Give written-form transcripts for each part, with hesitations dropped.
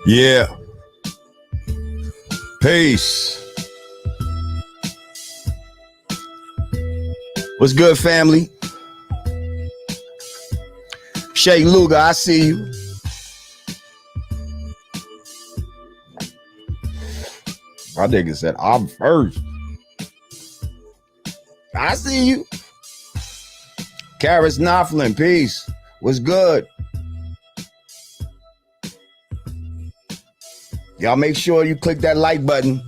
Yeah. Peace. What's good, family? Shay Luger, I see you. My nigga said, I'm first. I see you. Karis Knopflin, peace. What's good? Y'all make sure you click that like button.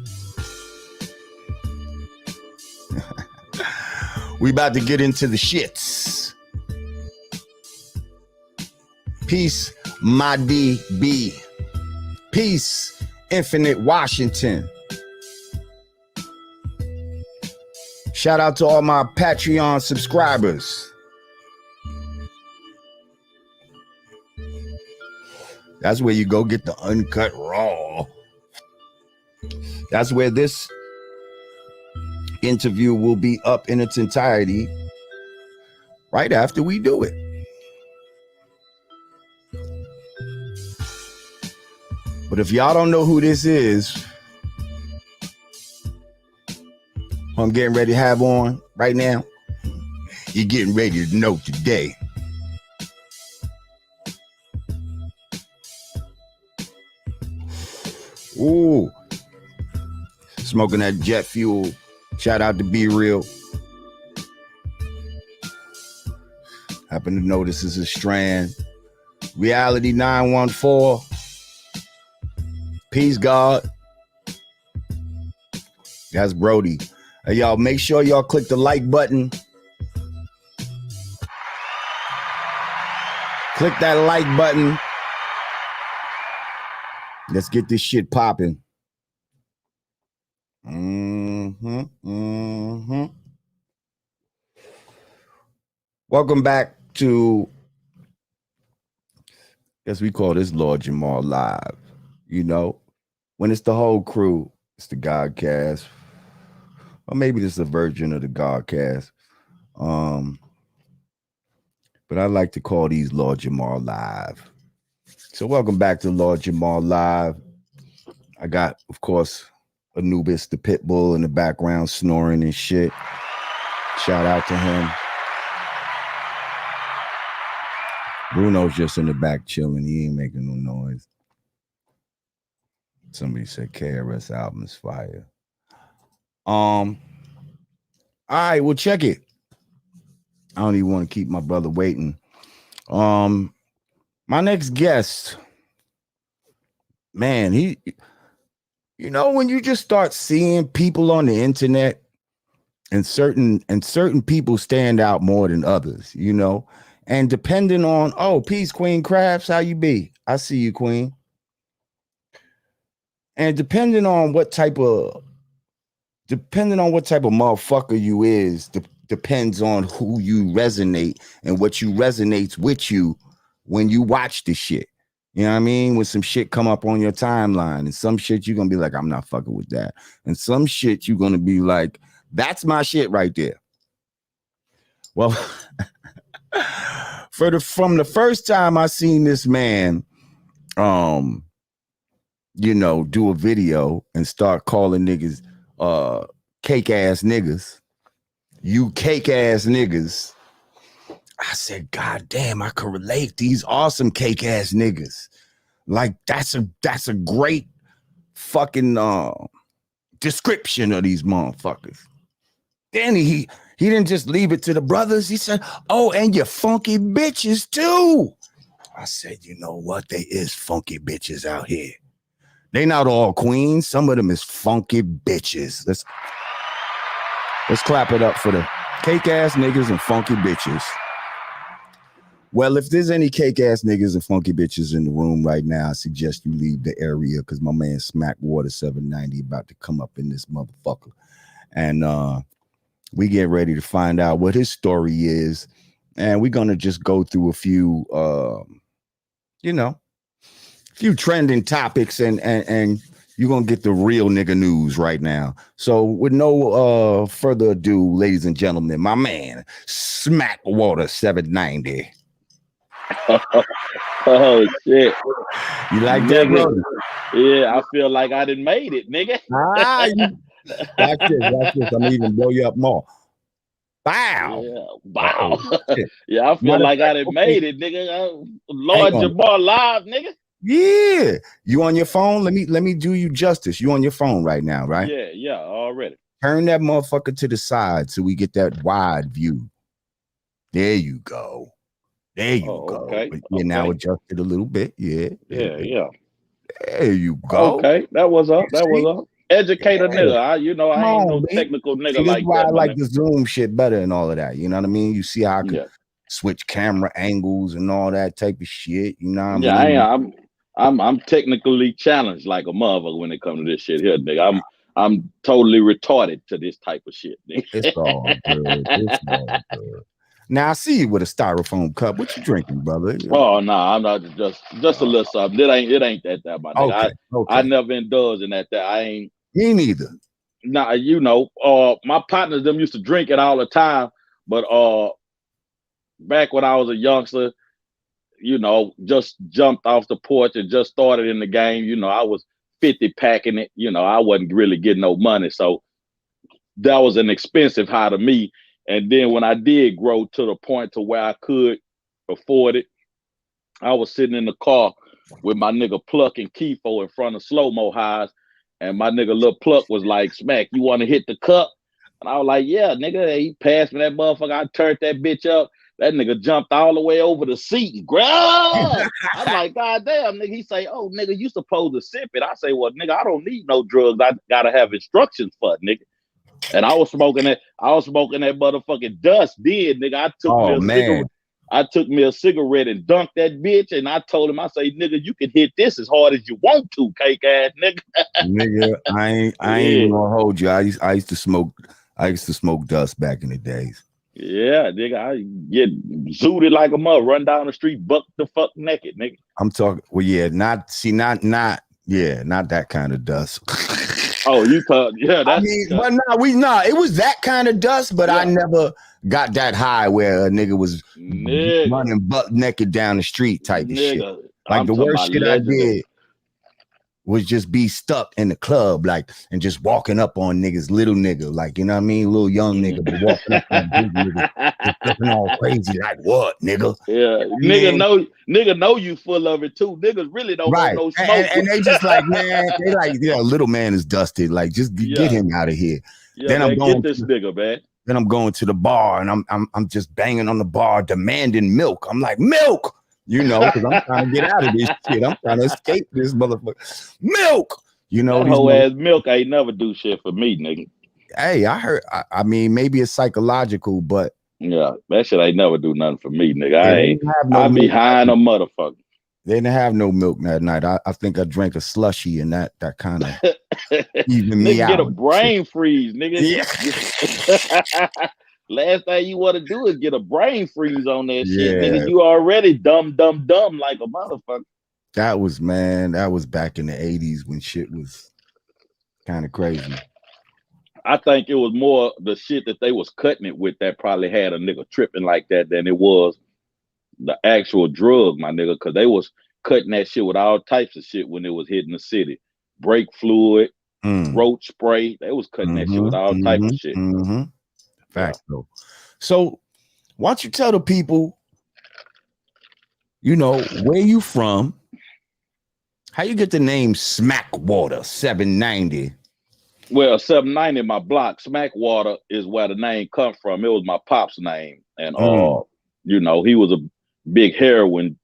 We about to get into the shits. Peace, my DB. Peace, Infinite Washington. Shout out to all my Patreon subscribers. That's where you go get the uncut raw. That's where this interview will be up in its entirety right after we do it. But if y'all don't know who this is, who I'm getting ready to have on right now, you're getting ready to know today. Ooh, smoking that jet fuel. Shout out to Be Real. Happen to know this is a strand. Reality 914. Peace, God. That's Brody. Hey, y'all, make sure y'all click the like button. Click that like button. Let's get this shit popping. Welcome back to, guess we call this Lord Jamar Live. You know, when it's the whole crew, it's the Godcast. Or maybe this is a version of the Godcast. But I like to call these Lord Jamar Live. So welcome back to Lord Jamar Live. I got, of course, Anubis the pit bull in the background snoring and shit. Shout out to him. Bruno's just in the back chilling. He ain't making no noise. Somebody said KRS album is fire. All right, well, check it. I don't even want to keep my brother waiting. My next guest, man, he, you know, when you just start seeing people on the internet and certain people stand out more than others, you know, and depending on, oh, peace, Queen Crabs, how you be? I see you, Queen. And depending on what type of motherfucker you is, depends on who you resonate and what you resonates with you when you watch the shit. You know what I mean? When some shit come up on your timeline and some shit you're gonna be like, I'm not fucking with that. And some shit you're gonna be like, that's my shit right there. Well, from the first time I seen this man, you know, do a video and start calling niggas cake ass niggas, you cake ass niggas, I said, God damn, I could relate. These awesome cake ass niggas. Like that's a great fucking description of these motherfuckers. Then he didn't just leave it to the brothers. He said, oh, and you funky bitches too. I said, you know what? They is funky bitches out here. They not all queens. Some of them is funky bitches. Let's clap it up for the cake ass niggas and funky bitches. Well, if there's any cake ass niggas and funky bitches in the room right now, I suggest you leave the area because my man Smackwater 790 about to come up in this motherfucker. And we get ready to find out what his story is. And we're going to just go through a few, you know, few trending topics and you're going to get the real nigga news right now. So with no further ado, ladies and gentlemen, my man Smackwater 790. Oh shit, You like that, nigga. brother? Yeah, I feel like I done made it, nigga. You watch this, watch this. I'm even blow you up more. Wow. Yeah, Oh wow. shit. Yeah, I feel Matter of like I fact, done okay, made it, nigga. hang Lord on. Jamar live, nigga. Yeah. You on your phone? Let me do you justice. You on your phone right now, right? Yeah, yeah, already. Turn that motherfucker to the side so we get that wide view. There you go. There you Oh, go. okay, But yeah, now okay. adjust it a little bit. Yeah, yeah. Yeah, yeah. There you go. Okay, that was You up. That was see? up. Educator Yeah. nigga. I Come ain't on, no B. technical See, nigga this is like why I that, my like nigga. the Zoom shit better and all of that. You know what I mean? You see how I could Yeah, switch camera angles and all that type of shit. You know what I yeah. I mean? am. I'm technically challenged like a motherfucker when it comes to this shit here, nigga. I'm totally retarded to this type of shit, It's all good. It's all good. Now I see you with a styrofoam cup. What you drinking, brother? Oh no, I'm not just a Uh, little something. It ain't that my nigga. okay, I okay. never indulge in that. I ain't Me neither. nah. My partners them used to drink it all the time, but back when I was a youngster, just jumped off the porch and just started in the game. I was 50 packing it. I wasn't really getting no money, so that was an expensive high to me. And then when I did grow to the point to where I could afford it, I was sitting in the car with my nigga Pluck and Kifo in front of Slow Mo Highs, and my nigga Lil Pluck was like, "Smack, you want to hit the cup?" And I was like, "Yeah, nigga." He passed me that motherfucker. I turned that bitch up. That nigga jumped all the way over the seat and grab. I'm like, God damn, nigga. He say, "Oh, nigga, you supposed to sip it." I say, "Well, nigga, I don't need no drugs. I gotta have instructions for it, nigga." And I was smoking that. I was smoking that motherfucking dust. Did nigga? I took me Oh a man, cigarette. I took me a cigarette and dunked that bitch. And I told him, I say, nigga, you can hit this as hard as you want to, cake ass nigga. nigga, I ain't Yeah, even gonna hold you. I used to smoke. I used to smoke dust back in the days. yeah, nigga. I get zooted like a mother, run down the street, buck the fuck naked, nigga. I'm talking. Well, yeah, not that kind of dust. Oh, you thought, yeah, I that's mean, but no, it was that kind of dust, but I yeah, never got that high where a nigga was nigga, running butt naked down the street type of shit. nigga. Like I'm the talking worst about shit I legendary. did was just be stuck in the club, like, and just walking up on niggas, little nigga, like, you know what I mean? Little young nigga, but walking up on big niggas, just looking all crazy, like, what, nigga? Yeah, I mean, nigga know you full of it too. Niggas really don't want right. no And, smoke and with. they just like, man, they like, yeah, little man is dusted. Like, just get Yeah, him out of here. yeah, Then I'm man, get going this to nigga, man. then I'm going to the bar and I'm just banging on the bar, demanding milk. I'm like, milk, because I'm trying to get out of this shit. I'm trying to escape this motherfucker. Milk. That These whole mother ass milk ain't never do shit for me, nigga. Hey, I heard. I mean, maybe it's psychological, but Yeah, that shit ain't never do nothing for me, nigga. yeah, I they ain't. didn't have no I be milk that high in a night. motherfucker. They didn't have no milk that night. I think I drank a slushy, and that kind of evened me Nigga, get a out. Shit. brain freeze, nigga. Yeah, Last thing you want to do is get a brain freeze on that shit, nigga. yeah. You already dumb, dumb, dumb like a motherfucker. That was man. That was back in the '80s when shit was kind of crazy. I think it was more the shit that they was cutting it with that probably had a nigga tripping like that than it was the actual drug, my nigga, because they was cutting that shit with all types of shit when it was hitting the city. Brake fluid, Mm. roach spray. They was cutting that shit with all type of shit. Yeah. Facts though. So why don't you tell the people, where you from? How you get the name Smackwater 790? Well, 790, my block, Smackwater is where the name come from. It was my pop's name. And Mm. he was a big heroin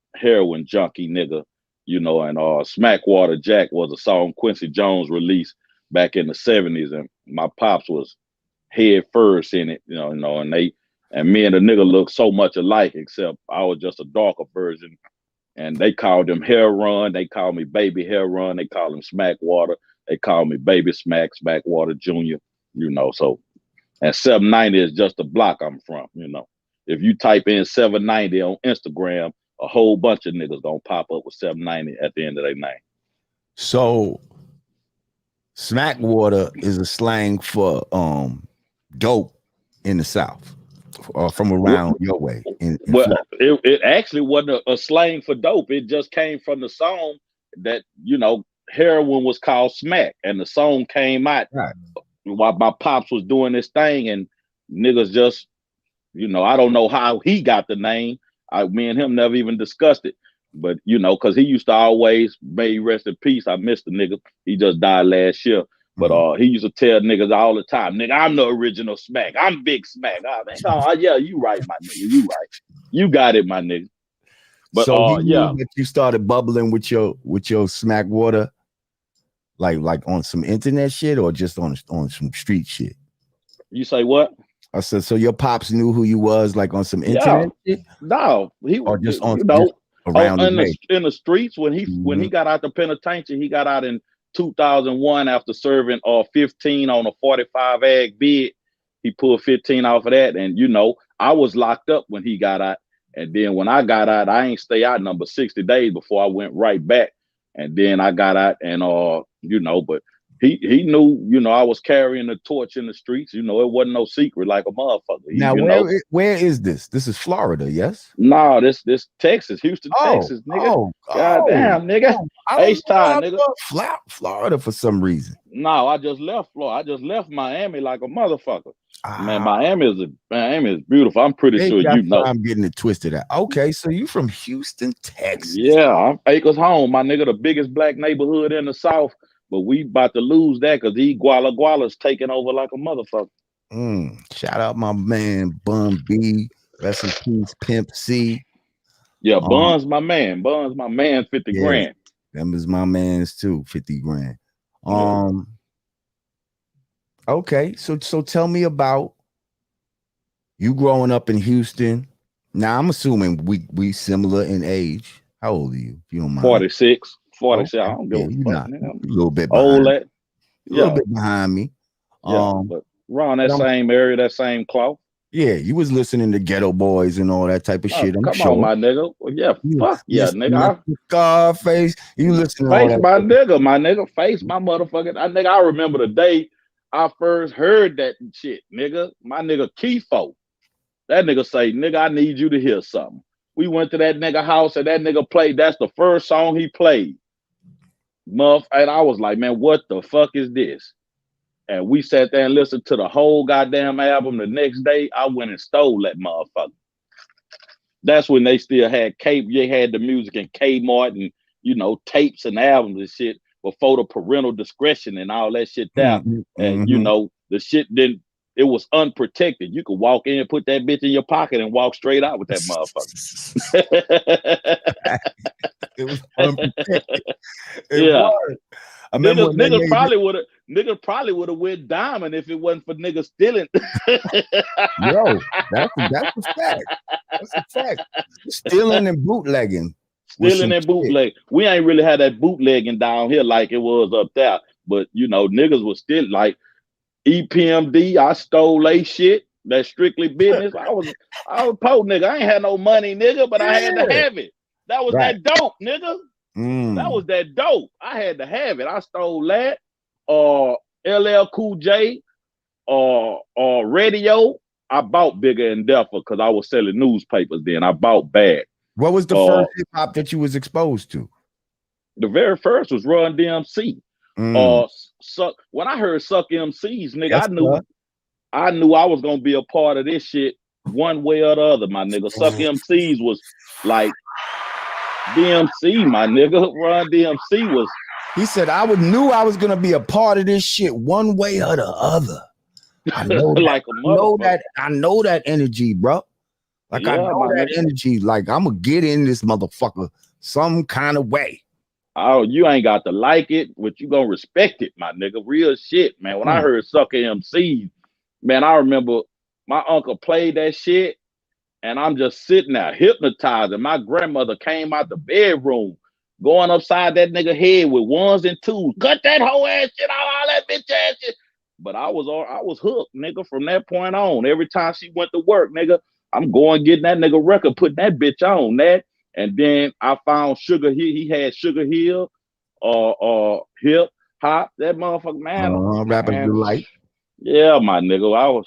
junkie nigga, and Smackwater Jack was a song Quincy Jones released back in the 70s. And my pops was head first in it, and me and the nigga looked so much alike, except I was just a darker version. And they called him Hair Run. They called me Baby Hair Run. They called him Smackwater. They called me Baby Smackwater Jr. So and 790 is just the block I'm from. If you type in 790 on Instagram, a whole bunch of niggas gonna pop up with 790 at the end of their name. So Smackwater is a slang for dope in the South. from around your way in Well, Florida? it actually wasn't a slang for dope. It just came from the song that, heroin was called smack. And the song came out Right. while my pops was doing this thing, and niggas just, I don't know how he got the name. Me and him never even discussed it. But, because he used to always, may he rest in peace. I missed the nigga. He just died last year. But he used to tell niggas all the time, nigga, I'm the original Smack. I'm Big Smack. Yeah, you right, my nigga. You right. You got it, my nigga. But So he knew yeah. that you started bubbling with your Smackwater, like on some internet shit or just on some street shit. You say what? I said, so your pops knew who you was, like on some internet shit, No, he or just on just around the way. in the streets when he got out the penitentiary. He got out in 2001 after serving 15 on a 45 ag bid. He pulled 15 off of that, and I was locked up when he got out. And then when I got out, I ain't stay out number 60 days before I went right back. And then I got out, and but he knew, I was carrying the torch in the streets. It wasn't no secret like a motherfucker. Now, where is this? This is Florida, yes? No, this Texas, Houston, Texas, nigga. God damn, nigga. H-Time, nigga. Florida for some reason. No, I just left Florida. I just left Miami like a motherfucker. Man, Miami is beautiful. I'm pretty sure you know. I'm getting it twisted out. Okay, so you from Houston, Texas? Yeah, I'm Acres Home, my nigga, the biggest black neighborhood in the South. But we about to lose that because these Guala's taking over like a motherfucker. Shout out my man Bun B. Rest in peace, Pimp C. Yeah, Bun's my man. 50 grand. Them is my man's too, 50 grand. Okay, so tell me about you growing up in Houston. Now I'm assuming we similar in age. How old are you? If you don't mind. 46. Okay. I don't give a fuck. A little bit behind. A little bit behind me. But around that same area, that same cloth. Yeah, you was listening to Ghetto Boys and all that type of shit. Come on, my nigga. Well, yeah, fuck yeah, nigga. Scarface. You listen to all that. My nigga. Face my motherfucking. I remember the day I first heard that shit, nigga. My nigga Keefo. That nigga say, nigga, I need you to hear something. We went to that nigga house and that nigga played. That's the first song he played. And I was like, man, what the fuck is this? And we sat there and listened to the whole goddamn album. The next day, I went and stole that motherfucker. That's when they still had they had the music in Kmart and, tapes and albums and shit before the parental discretion and all that shit down. And, the shit it was unprotected. You could walk in and put that bitch in your pocket and walk straight out with that motherfucker. It was unprotected. I remember niggas probably would have went diamond if it wasn't for niggas stealing. Yo, that's a fact. That's a fact. Stealing and bootlegging. We ain't really had that bootlegging down here like it was up there. But niggas was still like EPMD. I stole they shit. That strictly business. I was a poor nigga. I ain't had no money, nigga, but I had to have it. That was that dope, nigga. That was that dope. I had to have it. I stole that. LL Cool J, radio. I bought Bigger and Deffer because I was selling newspapers then. I bought Bad. What was the first hip hop that you was exposed to? The very first was Run DMC. When I heard Suck MCs, nigga, I knew I was gonna be a part of this shit one way or the other, my nigga. Suck MCs was like DMC, my nigga. Run DMC was. He said, knew I was gonna be a part of this shit one way or the other. I know that. Like I know that energy, bro. Like I know that energy. Like I'm gonna get in this motherfucker some kind of way. Oh, you ain't got to like it, but you gonna respect it, my nigga. Real shit, man. When I heard Sucker MC, man, I remember my uncle played that shit, and I'm just sitting there hypnotized. And my grandmother came out the bedroom, going upside that nigga head with ones and twos. Cut that whole ass shit out, all that bitch ass shit. But I was hooked, nigga, from that point on. Every time she went to work, nigga, I'm going getting that nigga record, putting that bitch on that. And then I found Sugar Hill. He had Sugar Hill, hip hop. That motherfucker, man. Rapping Delight. Yeah, my nigga.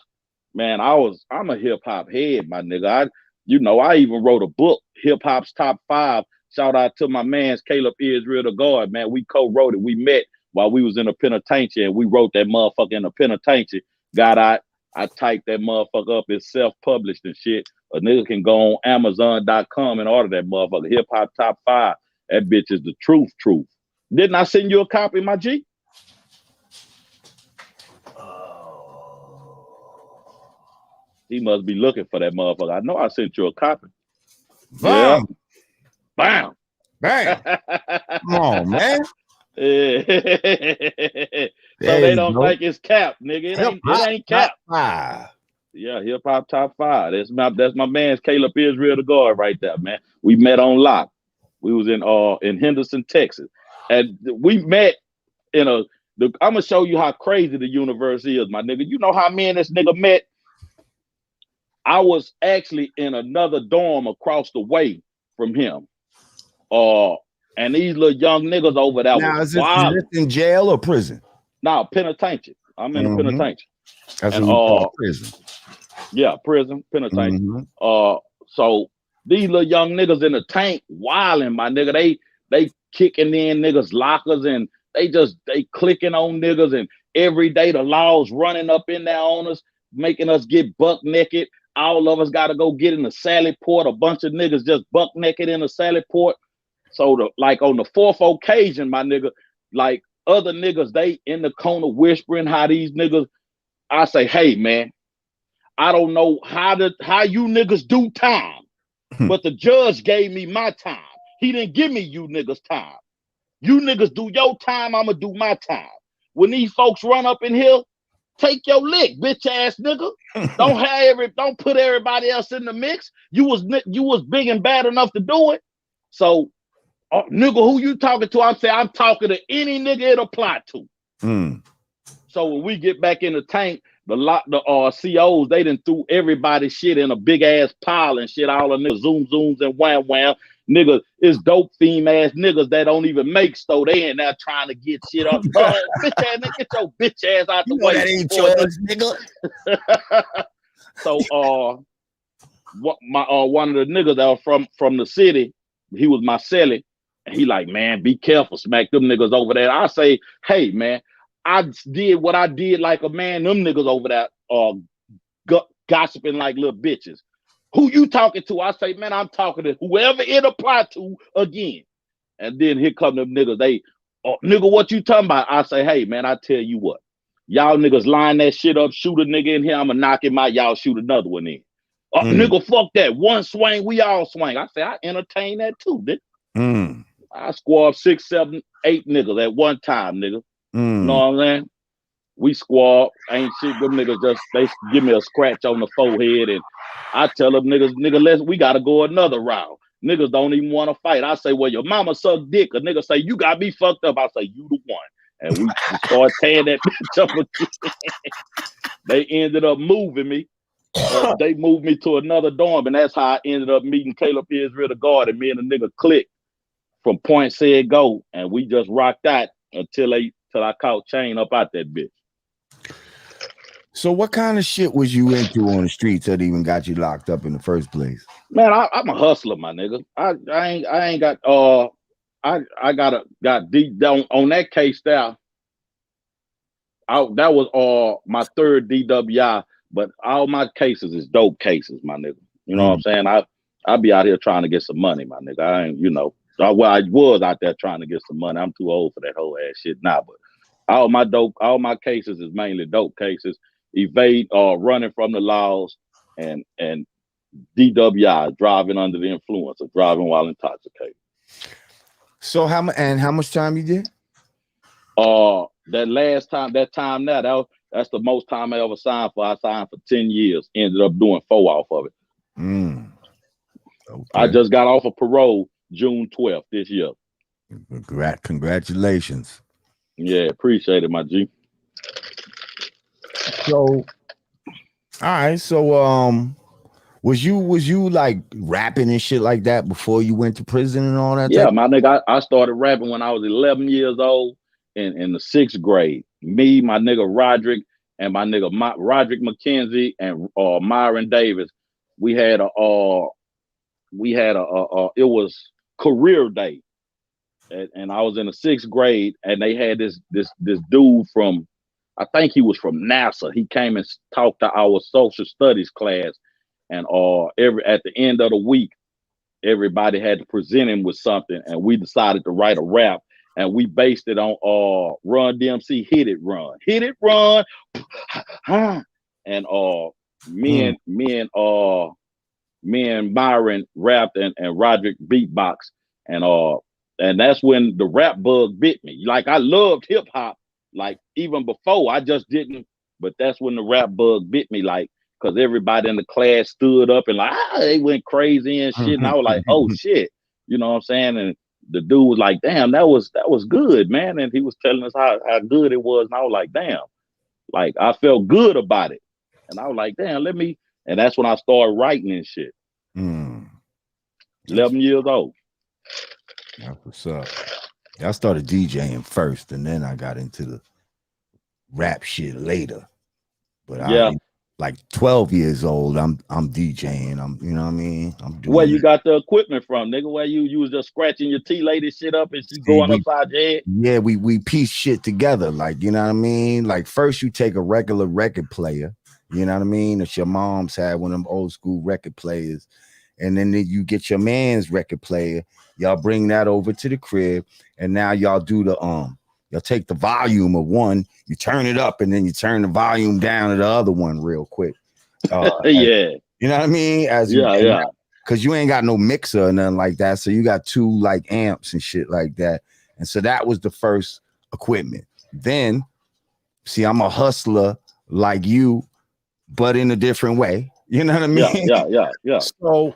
Man, I'm a hip hop head, my nigga. I even wrote a book, Hip Hop's Top 5. Shout out to my man's Caleb Israel the God, man. We co-wrote it. We met while we was in the penitentiary, and we wrote that motherfucker in the penitentiary. Got out, I typed that motherfucker up. It's self-published and shit. A nigga can go on Amazon.com and order that motherfucker. Hip Hop Top 5. That bitch is the truth. Didn't I send you a copy, my G? He must be looking for that motherfucker. I know I sent you a copy. Bam. Yeah. Bam. Bam. Come on, man. So they don't think it's cap, nigga. It ain't cap. Yeah, hip hop top 5. That's my man's Caleb Israel the God right there, man. We met on lock. We was in Henderson, Texas, and we met in I'm gonna show you how crazy the universe is, my nigga. You know how me and this nigga met? I was actually in another dorm across the way from him. And these little young niggas over there now, was is this in jail or prison? No, penitentiary. I'm in the penitentiary. That's what we call prison. Yeah, prison, penitentiary. So these little young niggas in the tank wilding, my nigga. They kicking in niggas' lockers and they clicking on niggas, and every day the laws running up in there on us, making us get buck naked. All of us got to go get in the Sally Port. A bunch of niggas just buck naked in the Sally Port. So like on the fourth occasion, my nigga, like other niggas, they in the corner whispering how these niggas. I say, hey man, I don't know how you niggas do time, but the judge gave me my time. He didn't give me you niggas time. You niggas do your time, I'ma do my time. When these folks run up in here, take your lick, bitch ass nigga. Don't put everybody else in the mix. You was big and bad enough to do it. So, nigga, who you talking to? I'm talking to any nigga it apply to. So when we get back in the tank, the COs, they done threw everybody's shit in a big ass pile and shit. All the niggas zooms and wham. Niggas, it's dope theme ass niggas that don't even make stove. They in there trying to get shit up. Bitch ass nigga, get your bitch ass out the way. That ain't yours, nigga. So one of the niggas that was from the city, he was my celly, and he like, man, be careful, smack them niggas over there. I say, hey man, I did what I did like a man. Them niggas over there gossiping like little bitches. Who you talking to? I say, man, I'm talking to whoever it apply to again. And then here come them niggas. Nigga, what you talking about? I say, hey, man, I tell you what. Y'all niggas line that shit up, shoot a nigga in here, I'm going to knock him out. Y'all shoot another one in. Nigga, fuck that. One swing, we all swing. I say, I entertain that too, nigga. I squab 6, 7, 8 niggas at one time, nigga. You know what I'm saying? We squab, ain't shit. Them niggas they give me a scratch on the forehead, and I tell them nigga, we gotta go another round. Niggas don't even want to fight. I say, well, your mama suck dick. A nigga say, you got me fucked up. I say, you the one. And we start tearing that bitch up again. They ended up moving me. They moved me to another dorm, and that's how I ended up meeting Caleb Israel the God, and me and the nigga clicked from point said go, and we just rocked out until I caught Chain up out that bitch. So what kind of shit was you into on the streets that even got you locked up in the first place? Man, I'm a hustler, my nigga. I ain't got I got deep down on that case there. That was my third DWI, but all my cases is dope cases, my nigga. You know what I'm saying? I be out here trying to get some money, my nigga. I ain't, I was out there trying to get some money. I'm too old for that whole ass shit now, but all my cases is mainly dope cases. Evade running from the laws and DWI, driving under the influence of driving while intoxicated. So how much time you did? That time that's the most time I ever signed for. I signed for 10 years, ended up doing 4 off of it. Okay. I just got off of parole June 12th this year. Congratulations. Yeah, appreciate it, my G. So, all right. So, was you like rapping and shit like that before you went to prison and all that? Yeah, my nigga, I started rapping when I was 11 years old in the 6th grade. Me, my nigga Roderick, and my nigga Roderick McKenzie and Myron Davis. We had a it was career day, and I was in the 6th grade, and they had this dude from, I think he was from NASA. He came and talked to our social studies class, and at the end of the week, everybody had to present him with something, and we decided to write a rap, and we based it on Run DMC Hit It Run, Hit It Run, and me and Byron rapped, and Roderick beatbox, and that's when the rap bug bit me. Like, I loved hip hop, like, even before, I just didn't. But that's when the rap bug bit me, like, because everybody in the class stood up and like, they went crazy and shit, and I was like, oh shit, you know what I'm saying? And the dude was like, damn, that was good, man, and he was telling us how good it was, and I was like, damn, like, I felt good about it, and I was like, damn, and that's when I started writing and shit. 11 years old. That's what's up. I started DJing first, and then I got into the rap shit later. But yeah, I like 12 years old. I'm DJing. You know what I mean? I'm doing. Where you got the equipment from, nigga? Where you was just scratching your tea lady shit up and she going upside your head? Yeah, we piece shit together. Like, you know what I mean? Like, first you take a regular record player. You know what I mean? That your mom's had, one of them old school record players. And then you get your man's record player. Y'all bring that over to the crib, and now y'all do the y'all take the volume of one, you turn it up, and then you turn the volume down to the other one real quick. Yeah, you know what I mean? Because you ain't got no mixer or nothing like that, so you got 2 like amps and shit like that. And so that was the first equipment. Then, see, I'm a hustler like you, but in a different way. You know what I mean? Yeah. So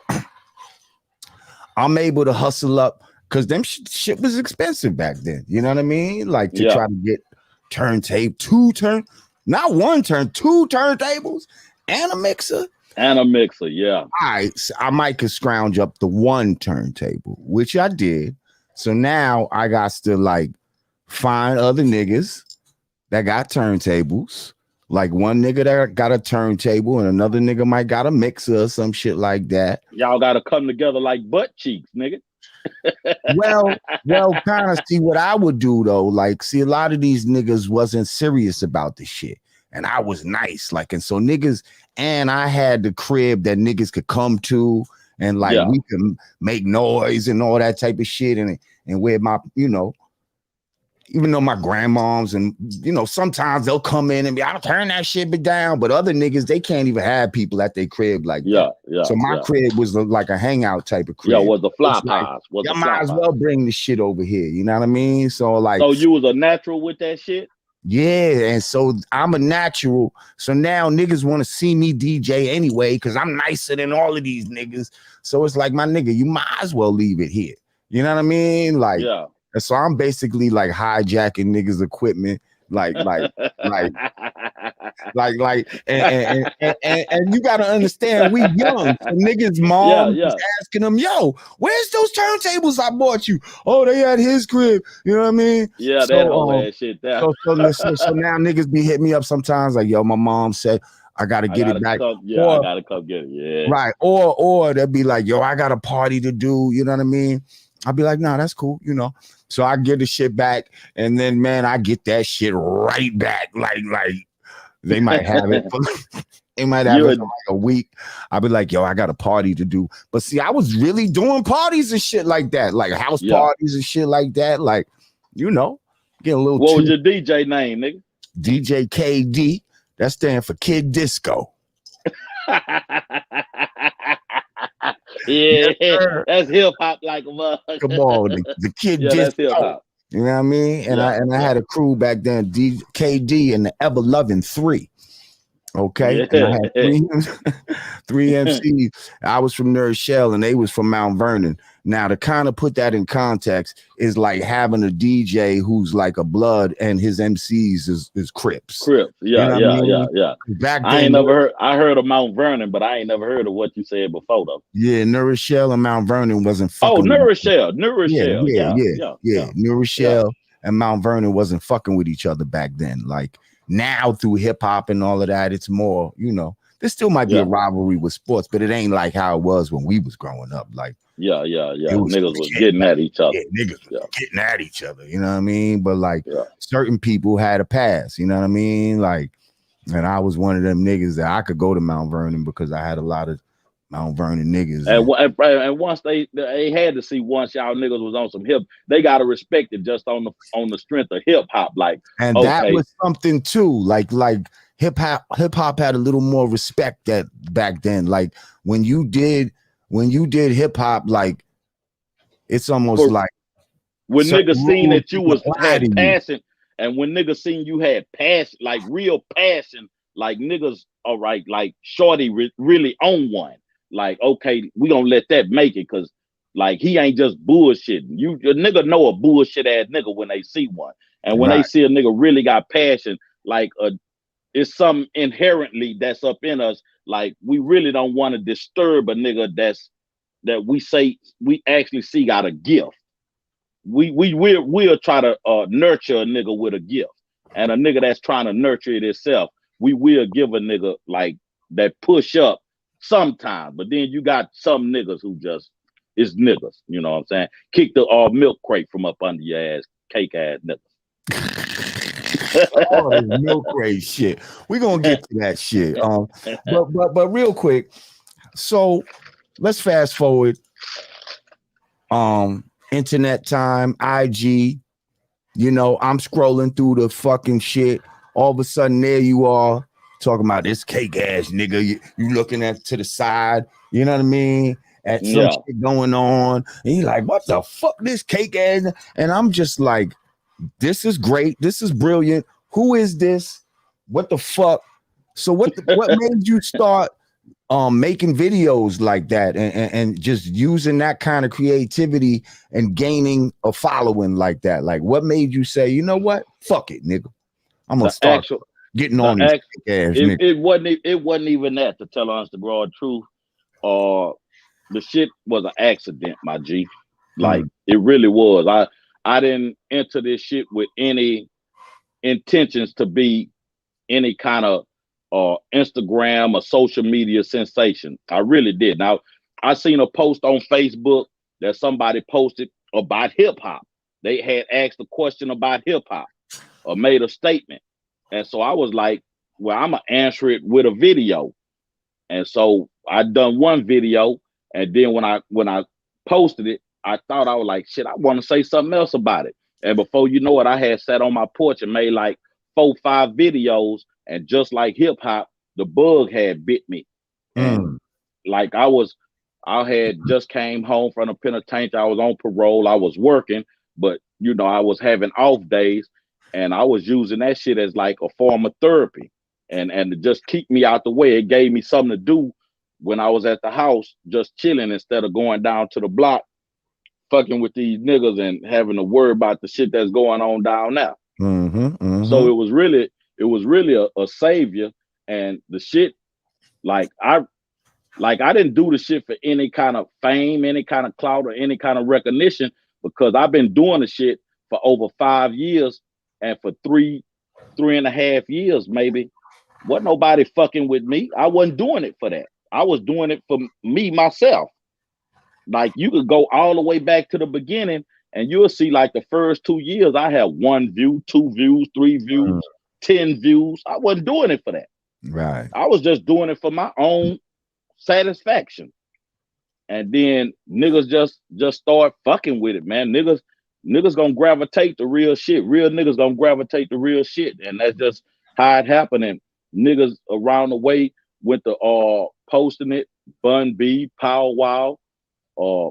I'm able to hustle up, because them shit was expensive back then. You know what I mean? Like, to try to get not one 2 turntables and a mixer. Yeah. All right, so I might could scrounge up the 1 turntable, which I did. So now I got to like find other niggas that got turntables. Like, one nigga that got a turntable and another nigga might got a mixer or some shit like that. Y'all got to come together like butt cheeks, nigga. well, kind of. See, what I would do though, like, see, a lot of these niggas wasn't serious about the shit, and I was nice, like, and so niggas, and I had the crib that niggas could come to, and like we can make noise and all that type of shit, and where my, you know, even though my grandmoms and, you know, sometimes they'll come in and be, I'll turn that shit down. But other niggas, they can't even have people at their crib like that. So my crib was like a hangout type of crib. Yeah, was the fly pies. You might as well bring the shit over here. You know what I mean? So like, so you was a natural with that shit? Yeah, and so I'm a natural. So now niggas want to see me DJ anyway, because I'm nicer than all of these niggas. So it's like, my nigga, you might as well leave it here. You know what I mean? Like, and so I'm basically like hijacking niggas' equipment, and you gotta understand, we young. So niggas' mom was asking them, yo, where's those turntables I bought you? Oh, they at his crib. You know what I mean? Yeah, so, that whole ass shit there. So now niggas be hitting me up sometimes like, yo, my mom said I gotta get it back. I gotta come get it. Yeah. Right. Or they'll be like, yo, I got a party to do. You know what I mean? I'll be like, nah, that's cool, you know. So I get the shit back, and then, man, I get that shit right back. Like they might have it. They might have it for like a week. I'll be like, yo, I got a party to do. But see, I was really doing parties and shit like that, like house parties and shit like that. Like, you know, get a little. What was your DJ name, nigga? DJ KD. That stands for Kid Disco. Yeah, that's hip hop like a mother. Come on, the Kid Disco. That's hip hop. You know what I mean? And I had a crew back then, KD and the Ever Loving 3. Okay. And I had three MCs. I was from New Shell and they was from Mount Vernon. Now, to kind of put that in context is like having a DJ who's like a blood and his MCs is Crips. Crips. Yeah, you know yeah. Back then, I ain't never heard. I heard of Mount Vernon, but I ain't never heard of what you said before though. Yeah, New Rochelle and Mount Vernon wasn't fucking. Oh, New Rochelle. Yeah. New Rochelle and Mount Vernon wasn't fucking with each other back then. Like, now through hip hop and all of that, it's more, you know, there still might be a rivalry with sports, but it ain't like how it was when we was growing up. Like, niggas was getting at each other. Niggas was getting at each other. You know what I mean? But like certain people had a pass. You know what I mean? Like, and I was one of them niggas that I could go to Mount Vernon because I had a lot of Mount Vernon niggas. And once they had to see once y'all niggas was on some hip, they gotta respect it just on the strength of hip hop. Like, and that was something too. Like hip hop had a little more respect that back then. Like when you did hip hop, like it's almost like when niggas seen that you had passion, and when niggas seen you had passion, like real passion, like niggas, all right, like Shorty really on one. Like, okay, we gonna let that make it, cause like he ain't just bullshitting. You a nigga know a bullshit ass nigga when they see one, and when they see a nigga really got passion, like it's something inherently that's up in us. Like we really don't want to disturb a nigga that we say we actually see got a gift. We'll try to nurture a nigga with a gift, and a nigga that's trying to nurture it itself, we will give a nigga like that push up sometimes. But then you got some niggas who just is niggas, you know what I'm saying? Kick the milk crate from up under your ass, cake ass niggas. All this milk crate shit. We're gonna get to that shit. But real quick, so let's fast forward. Internet time, IG, you know, I'm scrolling through the fucking shit. All of a sudden, there you are talking about this cake ass nigga. You looking at to the side, you know what I mean? At some shit going on, and you're like, what the fuck, this cake ass? And I'm just like, this is great. This is brilliant. Who is this? What the fuck? So what made you start making videos like that and just using that kind of creativity and gaining a following like that? Like, what made you say, you know what? Fuck it, nigga. I'm gonna start getting on this ass nigga. It wasn't even that, to tell us the broad truth. The shit was an accident, my G. Like it really was. I didn't enter this shit with any intentions to be any kind of Instagram or social media sensation. I really did. Now, I seen a post on Facebook that somebody posted about hip hop. They had asked a question about hip hop or made a statement. And so I was like, well, I'm gonna answer it with a video. And so I done one video, and then when I posted it, I thought I was like, shit, I want to say something else about it. And before you know it, I had sat on my porch and made like 4 or 5 videos. And just like hip hop, the bug had bit me. And like I had just came home from the penitentiary. I was on parole. I was working, but you know, I was having off days, and I was using that shit as like a form of therapy. And to just keep me out the way. It gave me something to do when I was at the house, just chilling instead of going down to the block, fucking with these niggas and having to worry about the shit that's going on down there. So it was really a savior. And the shit, like I didn't do the shit for any kind of fame, any kind of clout, or any kind of recognition, because I've been doing the shit for over 5 years, and for 3.5 years maybe, wasn't nobody fucking with me. I wasn't doing it for that. I was doing it for me, myself. Like you could go all the way back to the beginning, and you'll see like the first 2 years, I had 1 view, 2 views, 3 views, 10 views. I wasn't doing it for that. Right. I was just doing it for my own satisfaction. And then niggas just start fucking with it, man. Niggas gonna gravitate to real shit. Real niggas gonna gravitate to real shit. And that's just how it happened. And niggas around the way went to posting it, Bun B, Power Wow,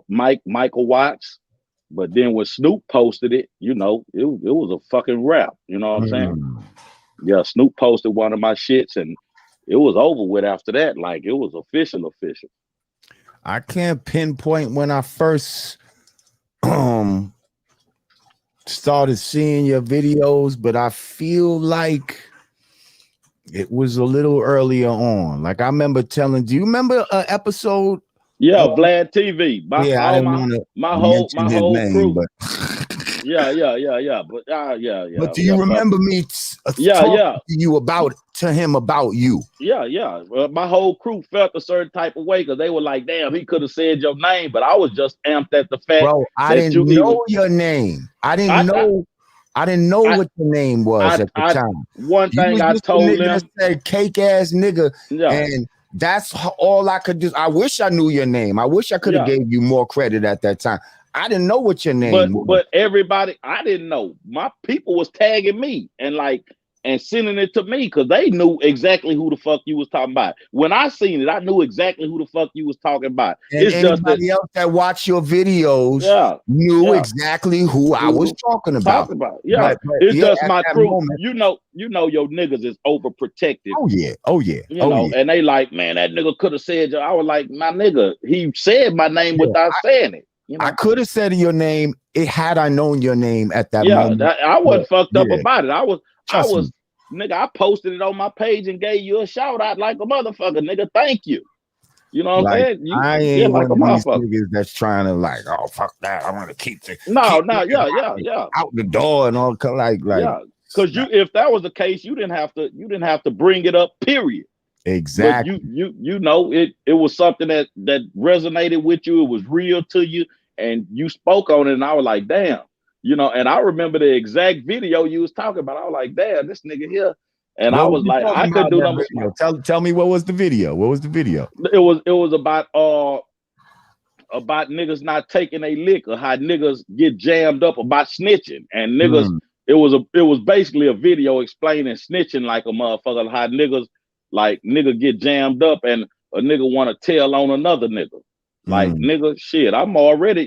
Michael Watts. But then when Snoop posted it, you know, it was a fucking rap. You know what I'm saying? Yeah, Snoop posted one of my shits, and it was over with after that. Like it was official. I can't pinpoint when I first started seeing your videos, but I feel like it was a little earlier on. Like I remember do you remember an episode? Yeah, Vlad TV. My whole name, crew. But Yeah. But But do you remember me Yeah, talking yeah. to you to him about you. Yeah. My whole crew felt a certain type of way because they were like, damn, he could have said your name, but I was just amped at the fact Bro, I that you didn't even know your name. I I didn't know I what your name was at the I time. one You thing was I just a told nigga that them, said cake ass nigga, yeah, and that's all I could do. I wish I knew your name. I wish I could have yeah. gave you more credit at that time. I didn't know what your name was. But everybody, I didn't know. My people was tagging me and sending it to me because they knew exactly who the fuck you was talking about. When I seen it, I knew exactly who the fuck you was talking about. And It's just that, anybody else that watched your videos yeah, knew yeah. exactly who I was talking about. Talking about, yeah. But It's yeah, just at my that crew. moment, You know your niggas is overprotective. oh yeah, oh yeah, oh yeah. And they like, man, that nigga could have said. I was like, my nigga, he said my name Yeah, without saying it. I could have said your name had I known your name at that Yeah, moment. I wasn't fucked up Yeah, about it. I trust me. was, nigga, I posted it on my page and gave you a shout out like a motherfucker, nigga. Thank you. You know what I'm Like saying? I Yeah, ain't like one a of these motherfucker. niggas that's trying to like, oh fuck that. I want to keep No, niggas out the door and all like yeah. Because if that was the case, you didn't have to bring it up. Period. But exactly. you know it was something that resonated with you. It was real to you, and you spoke on it. And I was like, damn, And I remember the exact video you was talking about. I was like, damn, this nigga here. And I What was was you like, talking I about could do in that number. video? Tell me what was the video? What was the video? It was about niggas not taking a lick, or how niggas get jammed up about snitching, and niggas. It was basically a video explaining snitching like a motherfucker, how nigga get jammed up and a nigga want to tell on another nigga. Like, nigga, shit,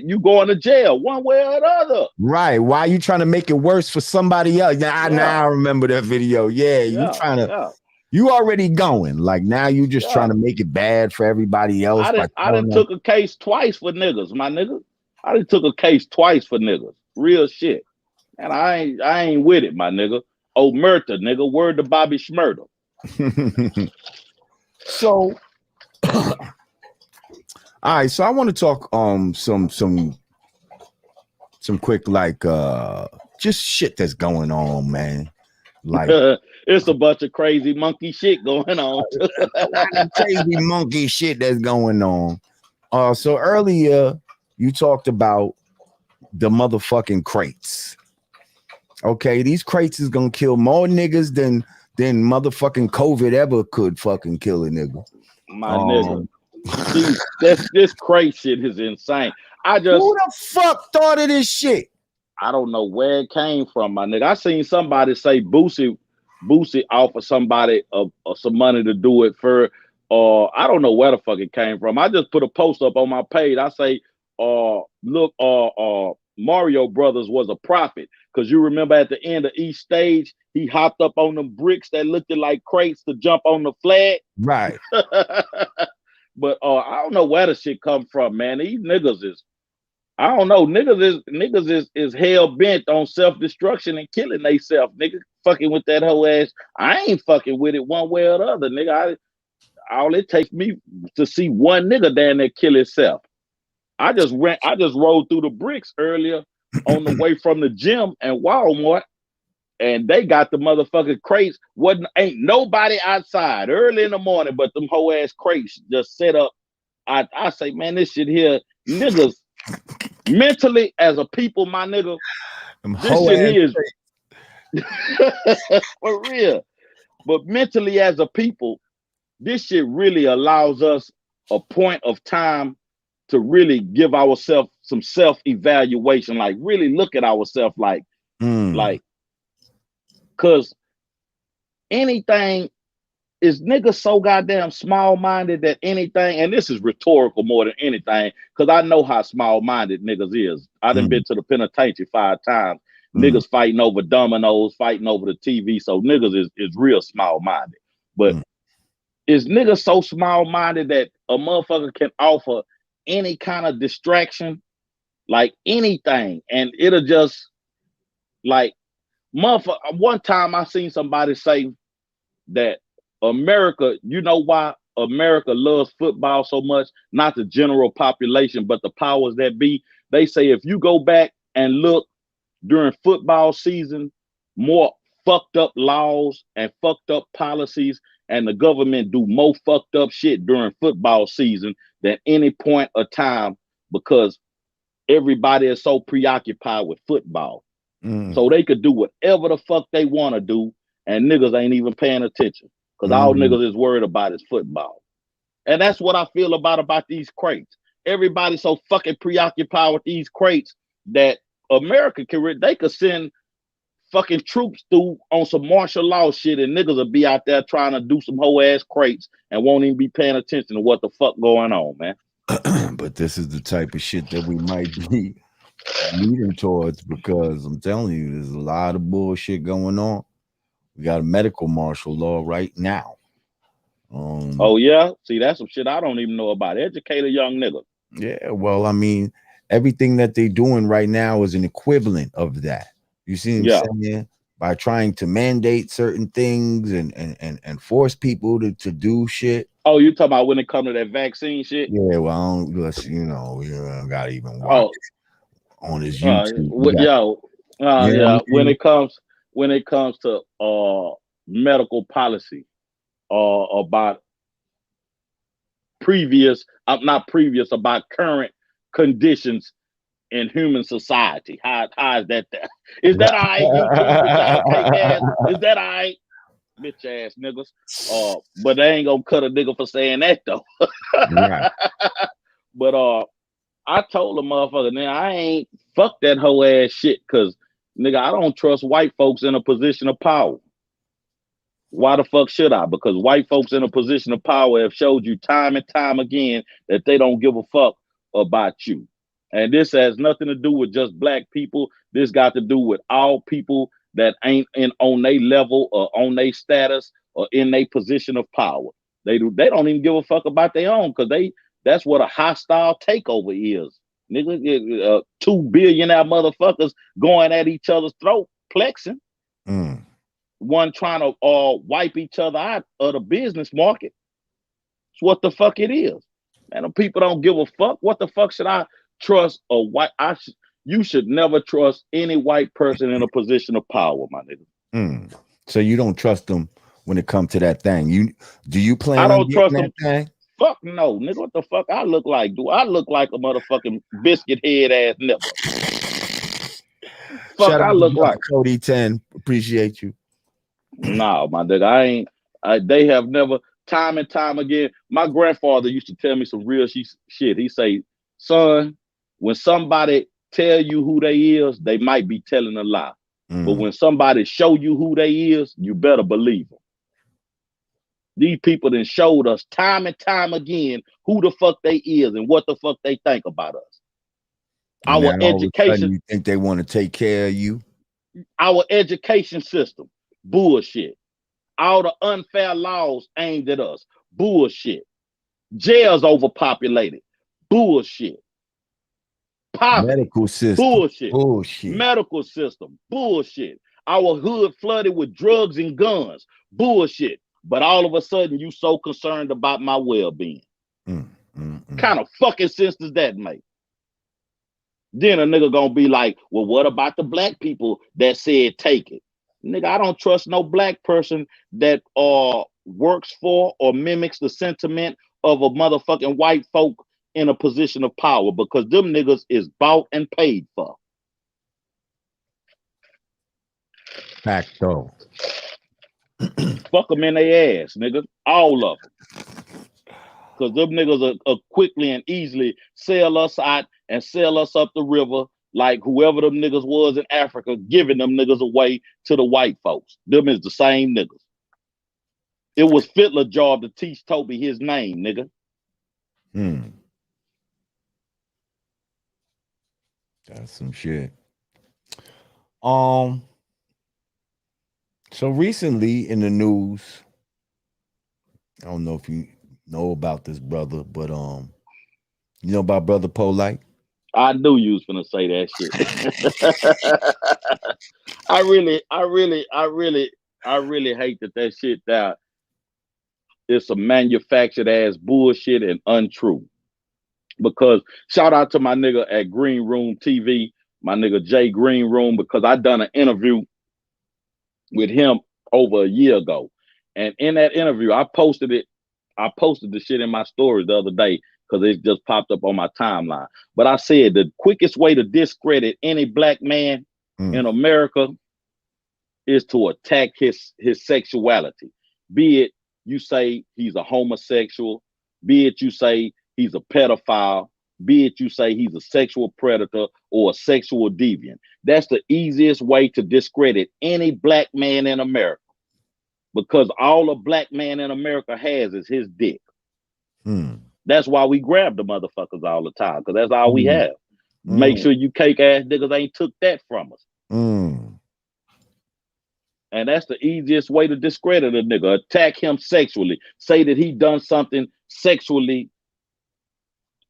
you going to jail one way or the other. Right. Why are you trying to make it worse for somebody else? Now I remember that video. Yeah, you trying to you already going. Like now you just trying to make it bad for everybody else. I done took a case twice for niggas, my nigga. I done took a case twice for niggas. Real shit. And I ain't with it, my nigga. Omerta, nigga. Word to Bobby Schmurda. So all right, so I want to talk some quick just shit that's going on, man. Like it's a bunch of crazy monkey shit going on. A lot of crazy monkey shit that's going on. So earlier you talked about the motherfucking crates. Okay, these crates is gonna kill more niggas than motherfucking COVID ever could fucking kill a nigga. My nigga. This crate shit is insane. Who the fuck thought of this shit? I don't know where it came from, my nigga. I seen somebody say Boosie offered somebody some money to do it for. I don't know where the fuck it came from. I just put a post up on my page. I say, look, Mario Brothers was a prophet, because you remember at the end of each stage, he hopped up on them bricks that looked like crates to jump on the flag. Right. But I don't know where the shit come from, man. These niggas is, I don't know. Niggas is hell bent on self-destruction and killing themselves. Nigga fucking with that whole ass. I ain't fucking with it one way or the other, nigga. All it takes me to see one nigga down there kill himself. I just rolled through the bricks earlier on the way from the gym and Walmart, and they got the motherfucking crates. Ain't nobody outside early in the morning, but them whole ass crates just set up. I say, man, this shit here, niggas. Mentally, as a people, my nigga, this shit here is for real. But mentally, as a people, this shit really allows us a point of time to really give ourselves some self-evaluation, like really look at ourselves, like, cause anything is niggas so goddamn small-minded that anything, and this is rhetorical more than anything, because I know how small-minded niggas is. I done been to the penitentiary 5 times. Niggas fighting over dominoes, fighting over the TV. So niggas is real small-minded. But is niggas so small-minded that a motherfucker can offer any kind of distraction, like anything, and it'll just, like, motherfucker. One time I seen somebody say that America, you know why America loves football so much? Not the general population, but the powers that be. They say if you go back and look during football season, more fucked up laws and fucked up policies, and the government do more fucked up shit during football season than any point of time because everybody is so preoccupied with football. So they could do whatever the fuck they want to do, and niggas ain't even paying attention because all niggas is worried about is football. And that's what I feel about these crates. Everybody's so fucking preoccupied with these crates that America they could send fucking troops through on some martial law shit, and niggas will be out there trying to do some whole ass crates and won't even be paying attention to what the fuck going on, man. But this is the type of shit that we might be leading towards because I'm telling you, there's a lot of bullshit going on. We got a medical martial law right now. Oh yeah, see that's some shit I don't even know about. Educate a young nigga. Yeah, well, I mean, everything that they're doing right now is an equivalent of that. You see what I'm saying? By trying to mandate certain things and force people to do shit. Oh, you talking about when it comes to that vaccine shit? Yeah, well, I don't, you know, you don't gotta even watch on his YouTube. When it comes to medical policy about about current conditions in human society. How is that? Is that all right, YouTube with y'all cake ass? Is that all right? Bitch ass niggas. But they ain't gonna cut a nigga for saying that though. Right. But I told the motherfucker, man, I ain't fuck that whole ass shit because nigga, I don't trust white folks in a position of power. Why the fuck should I? Because white folks in a position of power have showed you time and time again that they don't give a fuck about you. And this has nothing to do with just black people. This got to do with all people that ain't on their level or on their status or in their position of power. They don't even give a fuck about their own because that's what a hostile takeover is. Nigga, 2 billionaire motherfuckers going at each other's throat, plexing. One trying to wipe each other out of the business market. It's what the fuck it is. Man, the people don't give a fuck. What the fuck should I trust a white? You should never trust any white person in a position of power, my nigga. So you don't trust them when it comes to that thing. Do you plan I don't on trust them? Thing? Fuck no, nigga. What the fuck I look like? Do I look like a motherfucking biscuit head ass nipper? Fuck, Shout I look like Cody 10. Appreciate you. No, my nigga, they have never, time and time again. My grandfather used to tell me some real shit. He say, son, when somebody tell you who they is, they might be telling a lie. But when somebody show you who they is, you better believe them. These people then showed us time and time again who the fuck they is and what the fuck they think about us. And our education, you think they want to take care of you? Our education system, bullshit. All the unfair laws aimed at us, bullshit. Jails overpopulated, bullshit. Poverty, medical system, bullshit. Medical system, bullshit. Our hood flooded with drugs and guns, bullshit. But all of a sudden, you so concerned about my well-being. Kind of fucking sense does that make? Then a nigga gonna be like, well, what about the black people that said take it? Nigga, I don't trust no black person that works for or mimics the sentiment of a motherfucking white folk in a position of power because them niggas is bought and paid for. Facto. Fuck them in their ass, nigga. All of them. Because them niggas are quickly and easily sell us out and sell us up the river like whoever them niggas was in Africa, giving them niggas away to the white folks. Them is the same niggas. It was Fiddler's job to teach Toby his name, nigga. That's some shit. So recently in the news, I don't know if you know about this brother, but you know about Brother Polite? I knew you was gonna say that shit. I really hate that shit that it's a manufactured ass bullshit and untrue. Because shout out to my nigga at Green Room TV, my nigga Jay Green Room, because I done an interview with him over a year ago. And in that interview, I posted it. I posted the shit in my stories the other day because it just popped up on my timeline. But I said the quickest way to discredit any black man in America is to attack his sexuality. Be it you say he's a homosexual, be it you say he's a pedophile, be it you say he's a sexual predator or a sexual deviant. That's the easiest way to discredit any black man in America. Because all a black man in America has is his dick. That's why we grab the motherfuckers all the time, because that's all we have. Make sure you cake ass niggas ain't took that from us. And that's the easiest way to discredit a nigga. Attack him sexually. Say that he done something sexually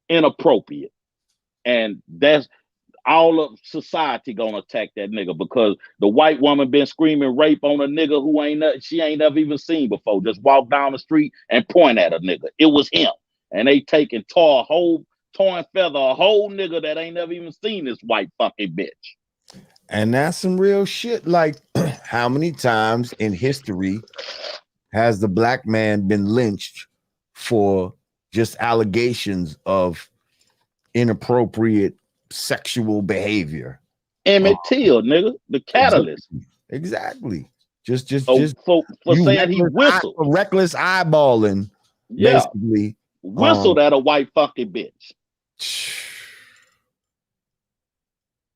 inappropriate. And that's all of society gonna attack that nigga because the white woman been screaming rape on a nigga who she ain't never even seen before. Just walk down the street and point at a nigga. It was him. And they tar and feather a whole nigga that ain't never even seen this white fucking bitch. And that's some real shit. Like, how many times in history has the black man been lynched for just allegations of inappropriate sexual behavior? Emmett Till, nigga, the catalyst. Exactly. Just for saying he whistled. Reckless eyeballing. Yeah. Basically. Whistled at a white fucking bitch.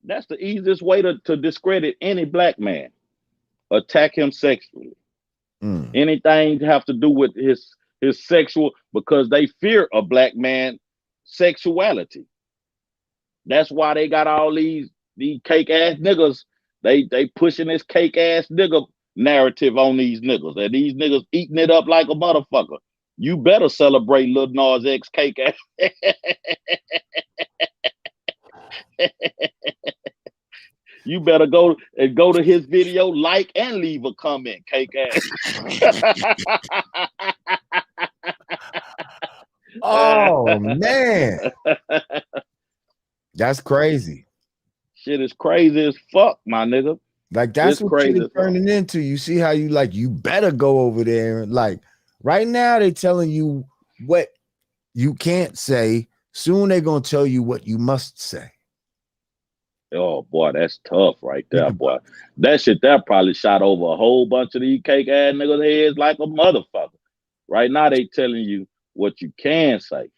That's the easiest way to discredit any black man. Attack him sexually. Anything have to do with his sexual, because they fear a black man sexuality. That's why they got all these cake ass niggas. They pushing this cake ass nigga narrative on these niggas, and these niggas eating it up like a motherfucker. You better celebrate Lil Nas X cake ass. You better go to his video, like and leave a comment, cake ass. Oh man. That's crazy. Shit is crazy as fuck, my nigga. Like that's what shit is turning into. You see how you better go over there and right now they telling you what you can't say. Soon they're gonna tell you what you must say. Oh boy, that's tough right there, boy. That shit that probably shot over a whole bunch of these cake ass niggas' heads like a motherfucker. Right now they telling you what you can say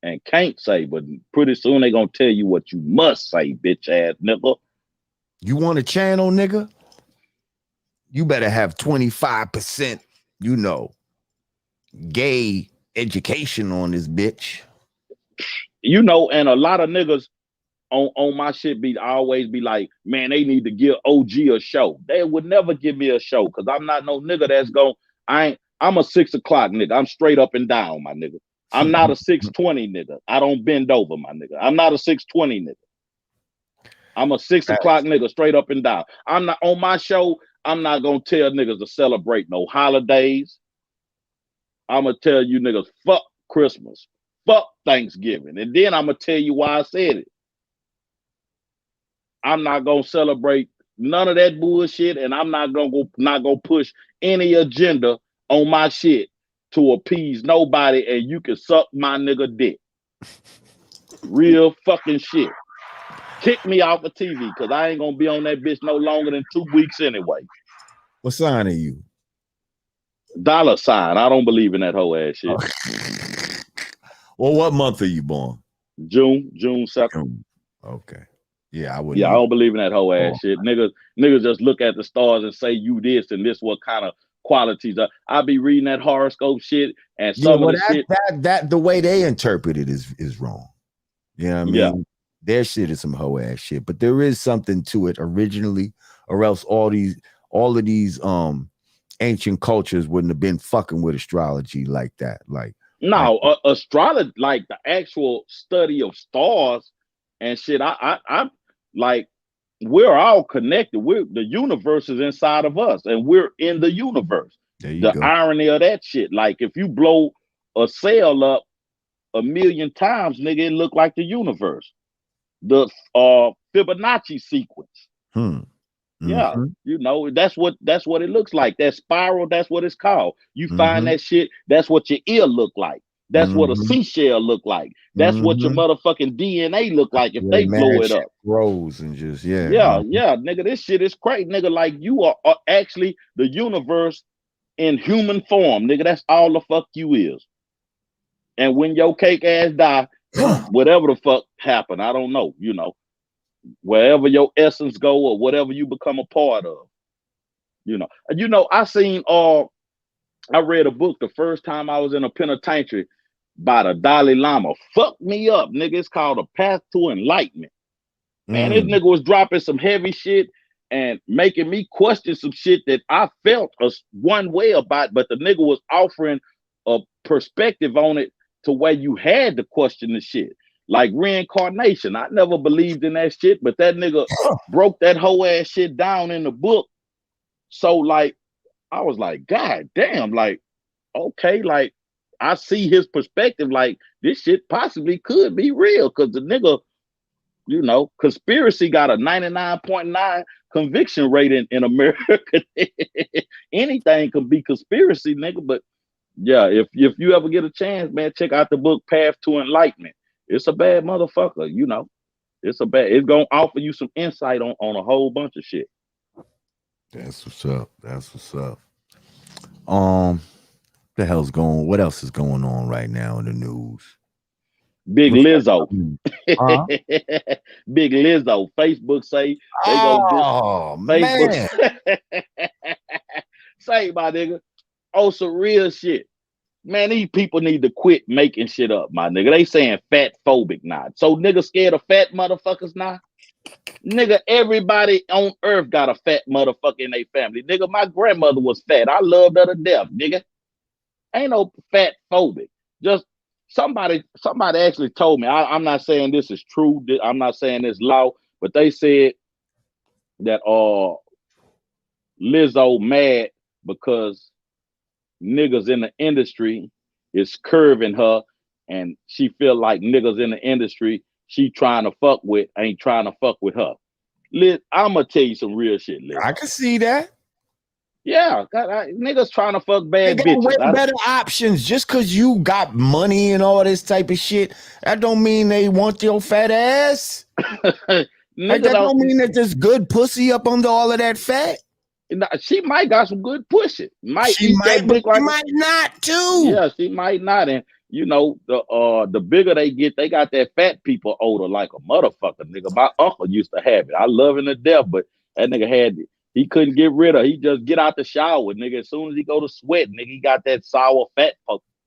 and can't say, but pretty soon they gonna tell you what you must say, bitch ass nigga. You want a channel, nigga? You better have 25%, gay education on this bitch. And a lot of niggas on my shit always be like, man, they need to give OG a show. They would never give me a show because I'm not no nigga that's I'm a 6 o'clock nigga. I'm straight up and down, my nigga. I'm not a 620 nigga. I don't bend over, my nigga. I'm not a 620 nigga. I'm a 6 o'clock nigga, straight up and down. I'm not on my show. I'm not gonna tell niggas to celebrate no holidays. I'm gonna tell you niggas, fuck Christmas, fuck Thanksgiving, and then I'm gonna tell you why I said it. I'm not gonna celebrate none of that bullshit, and I'm not gonna push any agenda on my shit to appease nobody, and you can suck my nigga dick. Real fucking shit. Kick me off of TV because I ain't gonna be on that bitch no longer than 2 weeks anyway. What sign are you? $. I don't believe in that whole ass shit. Well, what month are you born? June 2nd. Okay. Yeah, I wouldn't. Yeah, I don't believe in that whole ass shit. Niggas just look at the stars and say you this and this what kind of qualities are. I be reading that horoscope shit and some of the shit that the way they interpret it is wrong. You know what I mean? Yeah. Their shit is some hoe ass shit, but there is something to it originally, or else all of these ancient cultures wouldn't have been fucking with astrology like that. Astrology, like the actual study of stars and shit. I'm like, we're all connected. The universe is inside of us, and we're in the universe. The irony of that shit, like if you blow a cell up 1,000,000 times, nigga, it look like the universe. The Fibonacci sequence. Yeah, Mm-hmm. you know, that's what it looks like. That spiral, that's what it's called. You find Mm-hmm. that shit, that's what your ear look like. That's what a Mm-hmm. seashell look like. That's what your Mm-hmm. motherfucking DNA look like if Yeah, they blow mad it shit up. grows and just Yeah, yeah, nigga, this shit is crazy, nigga. Like you are actually the universe in human form, nigga. That's all the fuck you is. And when your cake ass die, whatever the fuck happened, I don't know, you know, wherever your essence go or whatever you become a part of, you know. I read a book the first time I was in a penitentiary by the Dalai Lama. Fucked me up, nigga. It's called A Path to Enlightenment. Man, this Mm. nigga was dropping some heavy shit and making me question some shit that I felt one way about, but the nigga was offering a perspective on it to where you had to question the shit. Like reincarnation. I never believed in that shit, but that nigga broke that whole ass shit down in the book. So like I was like, God damn, like, okay, like I see his perspective, like this shit possibly could be real because the nigga, you know, conspiracy got a 99.9 conviction rate in America. Anything can be conspiracy, nigga. But yeah, if you ever get a chance, man, check out the book Path to Enlightenment. It's a bad motherfucker, you know. It's gonna offer you some insight on a whole bunch of shit. That's what's up. That's what's up. Um, the hell's going? What else is going on right now in the news? Big What's that? Lizzo. Huh? Big Lizzo. Facebook say they gonna do Oh Facebook man, say my nigga. Oh, some real shit. Man, these people need to quit making shit up, my nigga. They saying fat phobic now. So nigga scared of fat motherfuckers now? Nigga, everybody on earth got a fat motherfucker in their family. Nigga, my grandmother was fat. I loved her to death, nigga. Ain't no fat phobic. Just somebody actually told me. I'm not saying this is true. I'm not saying this law, but they said that Lizzo mad because niggas in the industry is curving her, and she feel like niggas in the industry she trying to fuck with ain't trying to fuck with her. Liz, I'm gonna tell you some real shit, I Lizzo. can see that. Yeah, niggas trying to fuck They bad got way bitches. better options. Just cause you got money and all this type of shit, that don't mean they want your fat ass. Like Nigga that don't. don't mean that there's good pussy up under all of that fat. She might got some good pussy. Might She eat might, that but dick she like might not too. yeah, she might not. And you know, the bigger they get, they got that fat people odor like a motherfucker, nigga. My uncle used to have it. I love him to death, but that nigga had it. He couldn't get rid of it. He just get out the shower, nigga. As soon as he go to sweat, nigga, he got that sour fat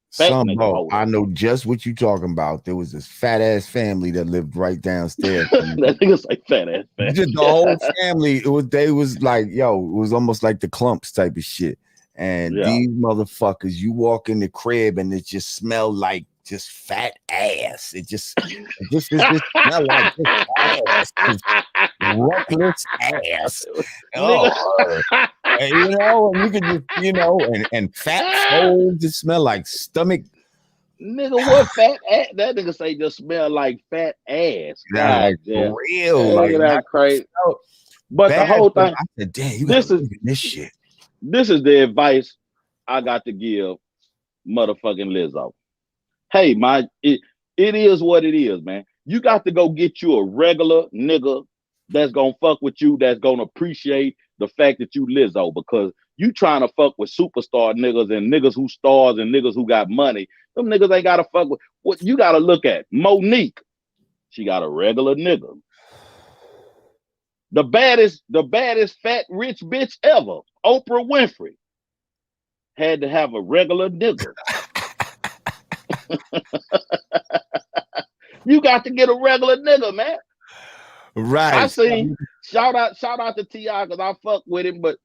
Some nigga bro, odor. I know just what you talking about. There was this fat ass family that lived right downstairs from me. That nigga's like fat ass fat. Just the whole family, they was like, yo, it was almost like the clumps type of shit. And Yeah. these motherfuckers, you walk in the crib and it just smell like just fat ass. It just smell like just ass. Just reckless ass. Nigga. Oh, and, you know, and you could just, you know, and fat folds. It smell like stomach. Nigga, what fat ass? That nigga say just smell like fat ass. That's God like damn. for real, like Nigga, not that crazy. But the bad. whole But thing, I said, damn, you gotta this is live in this shit. this is the advice I got to give motherfucking Lizzo. Hey, it is what it is, man. You got to go get you a regular nigga that's gonna fuck with you, that's gonna appreciate the fact that you Lizzo, because you trying to fuck with superstar niggas and niggas who stars and niggas who got money. Them niggas ain't gotta fuck with what you gotta look at. Monique, she got a regular nigga. The baddest fat rich bitch ever, Oprah Winfrey, had to have a regular nigga. You got to get a regular nigga, man. I Right. seen shout out to T.I. because I fuck with him, but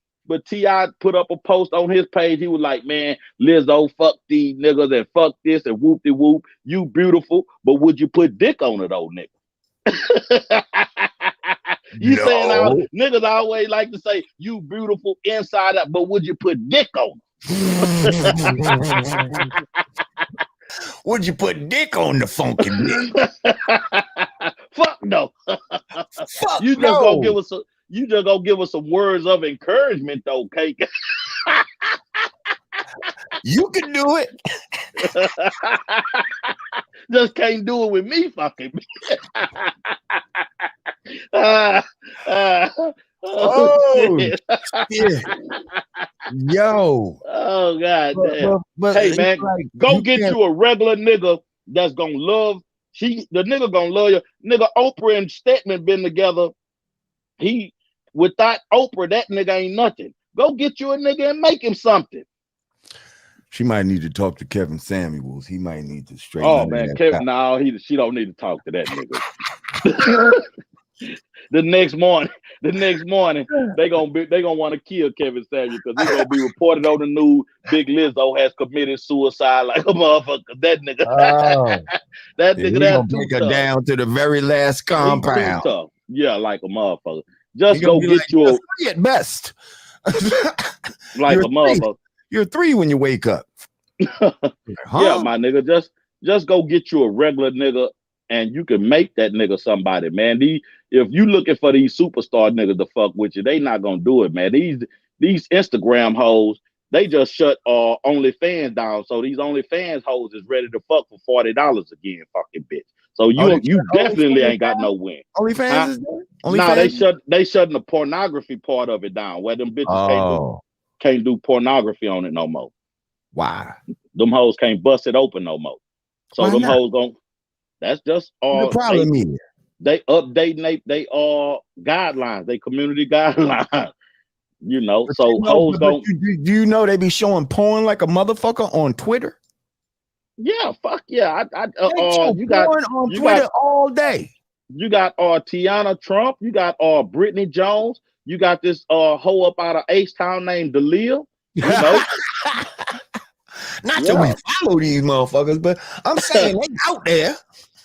T.I. put up a post on his page. He was like, man, Lizzo, fuck these niggas and fuck this and whoop de whoop. You beautiful, but would you put dick on it, old nigga? You saying No. niggas always like to say you beautiful inside out, but would you put dick on it? Would you put dick on the funky dick? Fuck no. Fuck You just gonna no. give us You just gonna give us some words of encouragement, though, Cake. You can do it. Just can't do it with me, fucking. Oh, Oh shit. shit. Yo. Oh, god But, damn. but, but Hey, it's man, like go you get can't. you a regular nigga that's gonna love. The nigga gonna love you. Nigga, Oprah and Stedman been together. He, without Oprah, that nigga ain't nothing. Go get you a nigga and make him something. She might need to talk to Kevin Samuels. He might need to straighten Oh her man, ass Kevin, out. no, she don't need to talk to that nigga. the next morning, they gonna want to kill Kevin Samuels because he gonna be reported on the news. Big Lizzo has committed suicide like a motherfucker. That nigga, Oh, that yeah, nigga, he that's gonna too take her tough. down to the very last He too compound. tough. Yeah, like a motherfucker. He Just gonna go be get like, you you're a three at best. like You're a three. motherfucker. You're three when you wake up. Yeah, Huh? my nigga, just go get you a regular nigga, and you can make that nigga somebody, man. If you looking for these superstar niggas to fuck with you, they not gonna do it, man. These Instagram hoes, they just shut OnlyFans down. So these OnlyFans hoes is ready to fuck for $40 again, fucking bitch. So Oh, you definitely ain't got no win. OnlyFans Huh? is there? Nah, OnlyFans? they shutting the pornography part of it down, where them bitches Oh, can't do pornography on it no more. why? Them hoes can't bust it open no more. So Why them not? hoes that's just What's the problem is? they updating they guidelines, they community guidelines. You know, But so hoes but gon' do you know they be showing porn like a motherfucker on Twitter? yeah, fuck yeah. They show You porn on Twitter all day. Tiana Trump, you got Brittany Jones, you got this hoe up out of H-Town named Dalia, you know. Not that we follow these motherfuckers, but I'm saying they out there.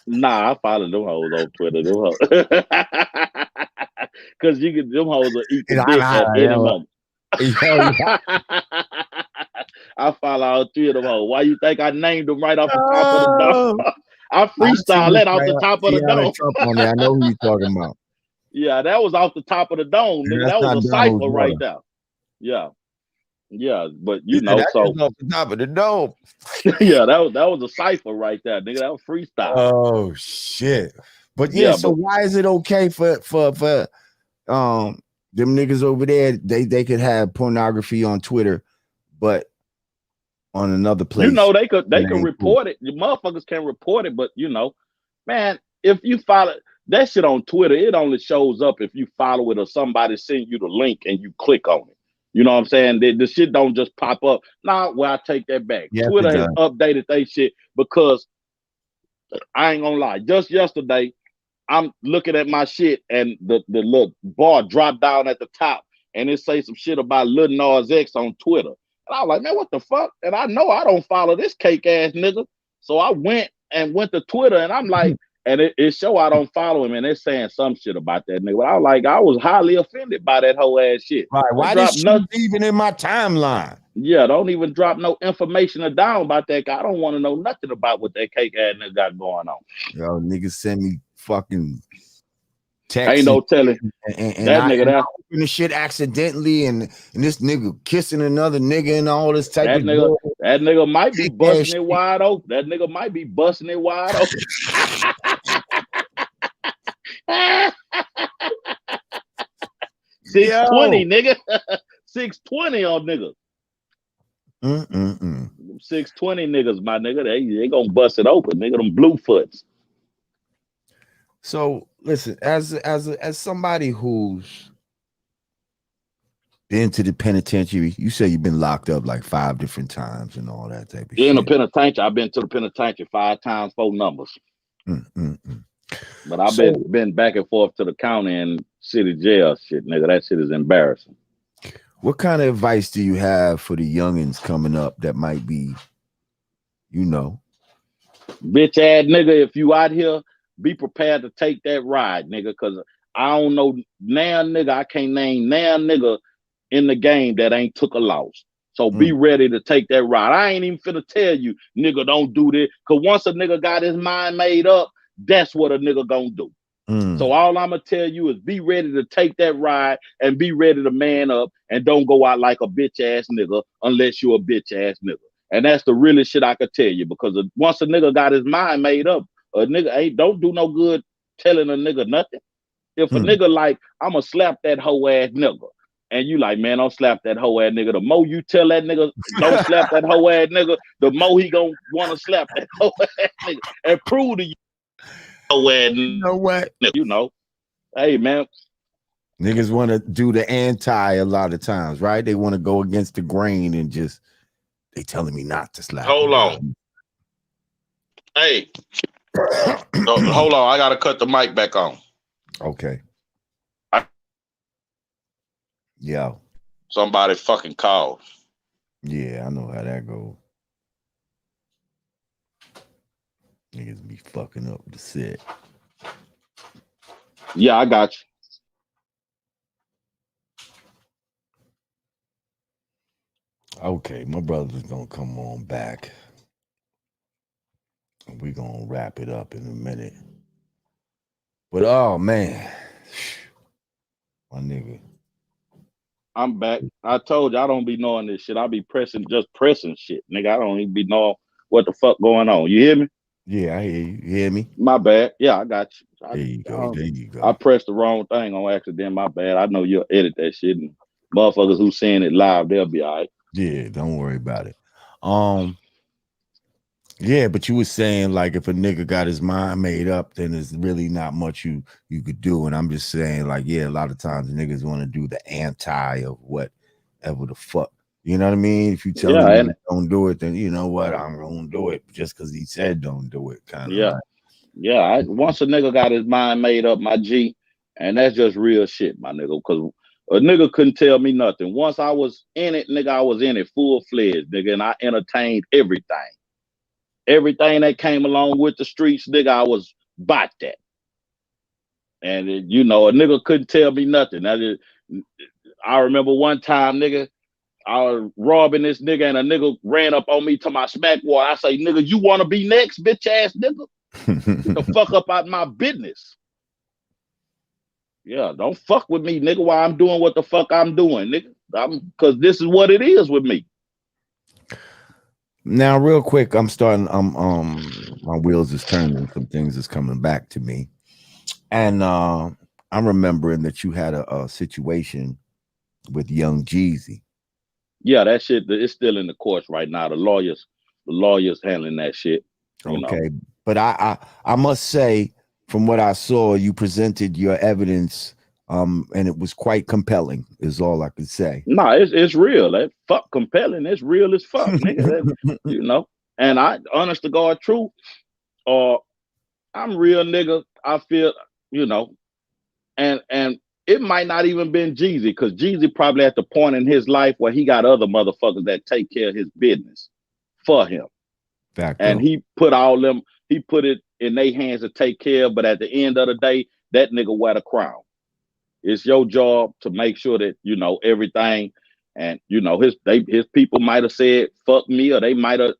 Nah, I follow them hoes on Twitter. Them hoes. Cause them hoes will eat the dick at any moment. I follow all three of them hoes. Why you think I named them right off the top of the dome? I freestyle that off the top of the dome. Trump on there. I know who you're talking about. Yeah, that was off the top of the dome, nigga. That was a cipher right there. Yeah. Yeah, but you know, that so is off the top of the dome. yeah, that was a cipher right there, nigga. That was freestyle. Oh shit. But yeah, so why is it okay for them niggas over there? They could have pornography on Twitter, but on another place, you know, they could report it. The motherfuckers can report it, but you know, man, if you follow that shit on Twitter, it only shows up if you follow it or somebody send you the link and you click on it. You know what I'm saying? The shit don't just pop up. Nah, well, I take that back. Yes, Twitter has updated their shit because I ain't gonna lie. Just yesterday, I'm looking at my shit and the little bar dropped down at the top and it say some shit about Lil Nas X on Twitter. And I was like, man, what the fuck? And I know I don't follow this cake ass nigga. So I went to Twitter and I'm like, and it show I don't follow him and they're saying some shit about that nigga. But I was highly offended by that whole ass shit. Right. Why this shit even in my timeline? Yeah, don't even drop no information or down about that guy. I don't want to know nothing about what that cake ass nigga got going on. Yo, niggas send me fucking text. Ain't no telling. And that nigga that open the shit accidentally and this nigga kissing another nigga and all this type of nigga. That nigga might be busting it wide open. That nigga might be busting it wide open. 620, nigga. 620 on niggas. 620 niggas, my nigga. They gonna bust it open, nigga. Them blue foots. So listen, as somebody who's been to the penitentiary, you say you've been locked up like 5 different times and all that type of shit. In the penitentiary, I've been to the penitentiary 5 times, 4 numbers. But I've been back and forth to the county and city jail shit, nigga. That shit is embarrassing. What kind of advice do you have for the youngins coming up that might be, you know? Bitch ass nigga, if you out here, be prepared to take that ride, nigga, because I don't know now, nigga. I can't name now, nigga, in the game that ain't took a loss. So be ready to take that ride. I ain't even finna tell you, nigga, don't do this. Because once a nigga got his mind made up, that's what a nigga gonna do. So all I'm gonna tell you is be ready to take that ride and be ready to man up and don't go out like a bitch ass nigga unless you're a bitch ass nigga. And that's the realest shit I could tell you, because once a nigga got his mind made up, a nigga ain't don't do no good telling a nigga nothing. If a nigga like, I'ma slap that hoe ass nigga, and you like, man, don't slap that hoe ass nigga. The more you tell that nigga don't slap that hoe ass nigga, the more he gonna want to slap that hoe ass nigga and prove to you hoe ass You know what? nigga. You know, hey man, Niggas want to do the anti a lot of times, right? They want to go against the grain and just they telling me not to slap. Hold on. Hey, hold on. I gotta cut the mic back on. Okay. Yeah. Somebody fucking called. Yeah, I know how that goes. Niggas be fucking up the set. yeah, I got you. Okay, my brother's gonna come on back. We're gonna wrap it up in a minute. But oh man, my nigga. I'm back. I told you I don't be knowing this shit. I be just pressing shit, nigga. I don't even be knowing what the fuck going on. You hear me? Yeah, I hear you. You hear me? My bad. Yeah, I got you. There you go. There you I go. pressed the wrong thing on accident. My bad. I know you'll edit that shit, and motherfuckers who seeing it live, they'll be all right. Yeah, don't worry about it. Yeah, but you were saying like if a nigga got his mind made up, then there's really not much you could do. And I'm just saying, like, yeah, a lot of times niggas want to do the anti of whatever the fuck. You know what I mean? If you tell Yeah, him and don't do it, then you know what, I'm gonna do it just because he said don't do it, kind of yeah, right. yeah. Once a nigga got his mind made up, my G, and that's just real shit, my nigga. Because a nigga couldn't tell me nothing. Once I was in it, nigga, I was in it full fledged, nigga, and I entertained everything. Everything that came along with the streets, nigga, I was about that. And you know, a nigga couldn't tell me nothing. I remember one time, nigga, I was robbing this nigga, and a nigga ran up on me to my Smackwater. I say, nigga, you want to be next, bitch ass nigga? Get the fuck up out my business. Yeah, don't fuck with me, nigga, while I'm doing what the fuck I'm doing, nigga. Because this is what it is with me. Now, real quick, I'm starting. My wheels is turning. Some things is coming back to me, and I'm remembering that you had a situation with Young Jeezy. Yeah, that shit is still in the courts right now. The lawyers handling that shit. You know. Okay, but I must say, from what I saw, you presented your evidence, and it was quite compelling. Is all I could say. Nah, it's real. That fuck compelling. It's real as fuck, nigga. You know. And I, honest to God, truth, uh, I'm real, nigga. I feel, you know, and it might not even been Jeezy, because Jeezy probably at the point in his life where he got other motherfuckers that take care of his business for him, and Facto. he put it in their hands to take care of. But at the end of the day, that nigga wear the crown. It's your job to make sure that you know everything, and you know his people might have said fuck me, or they might have,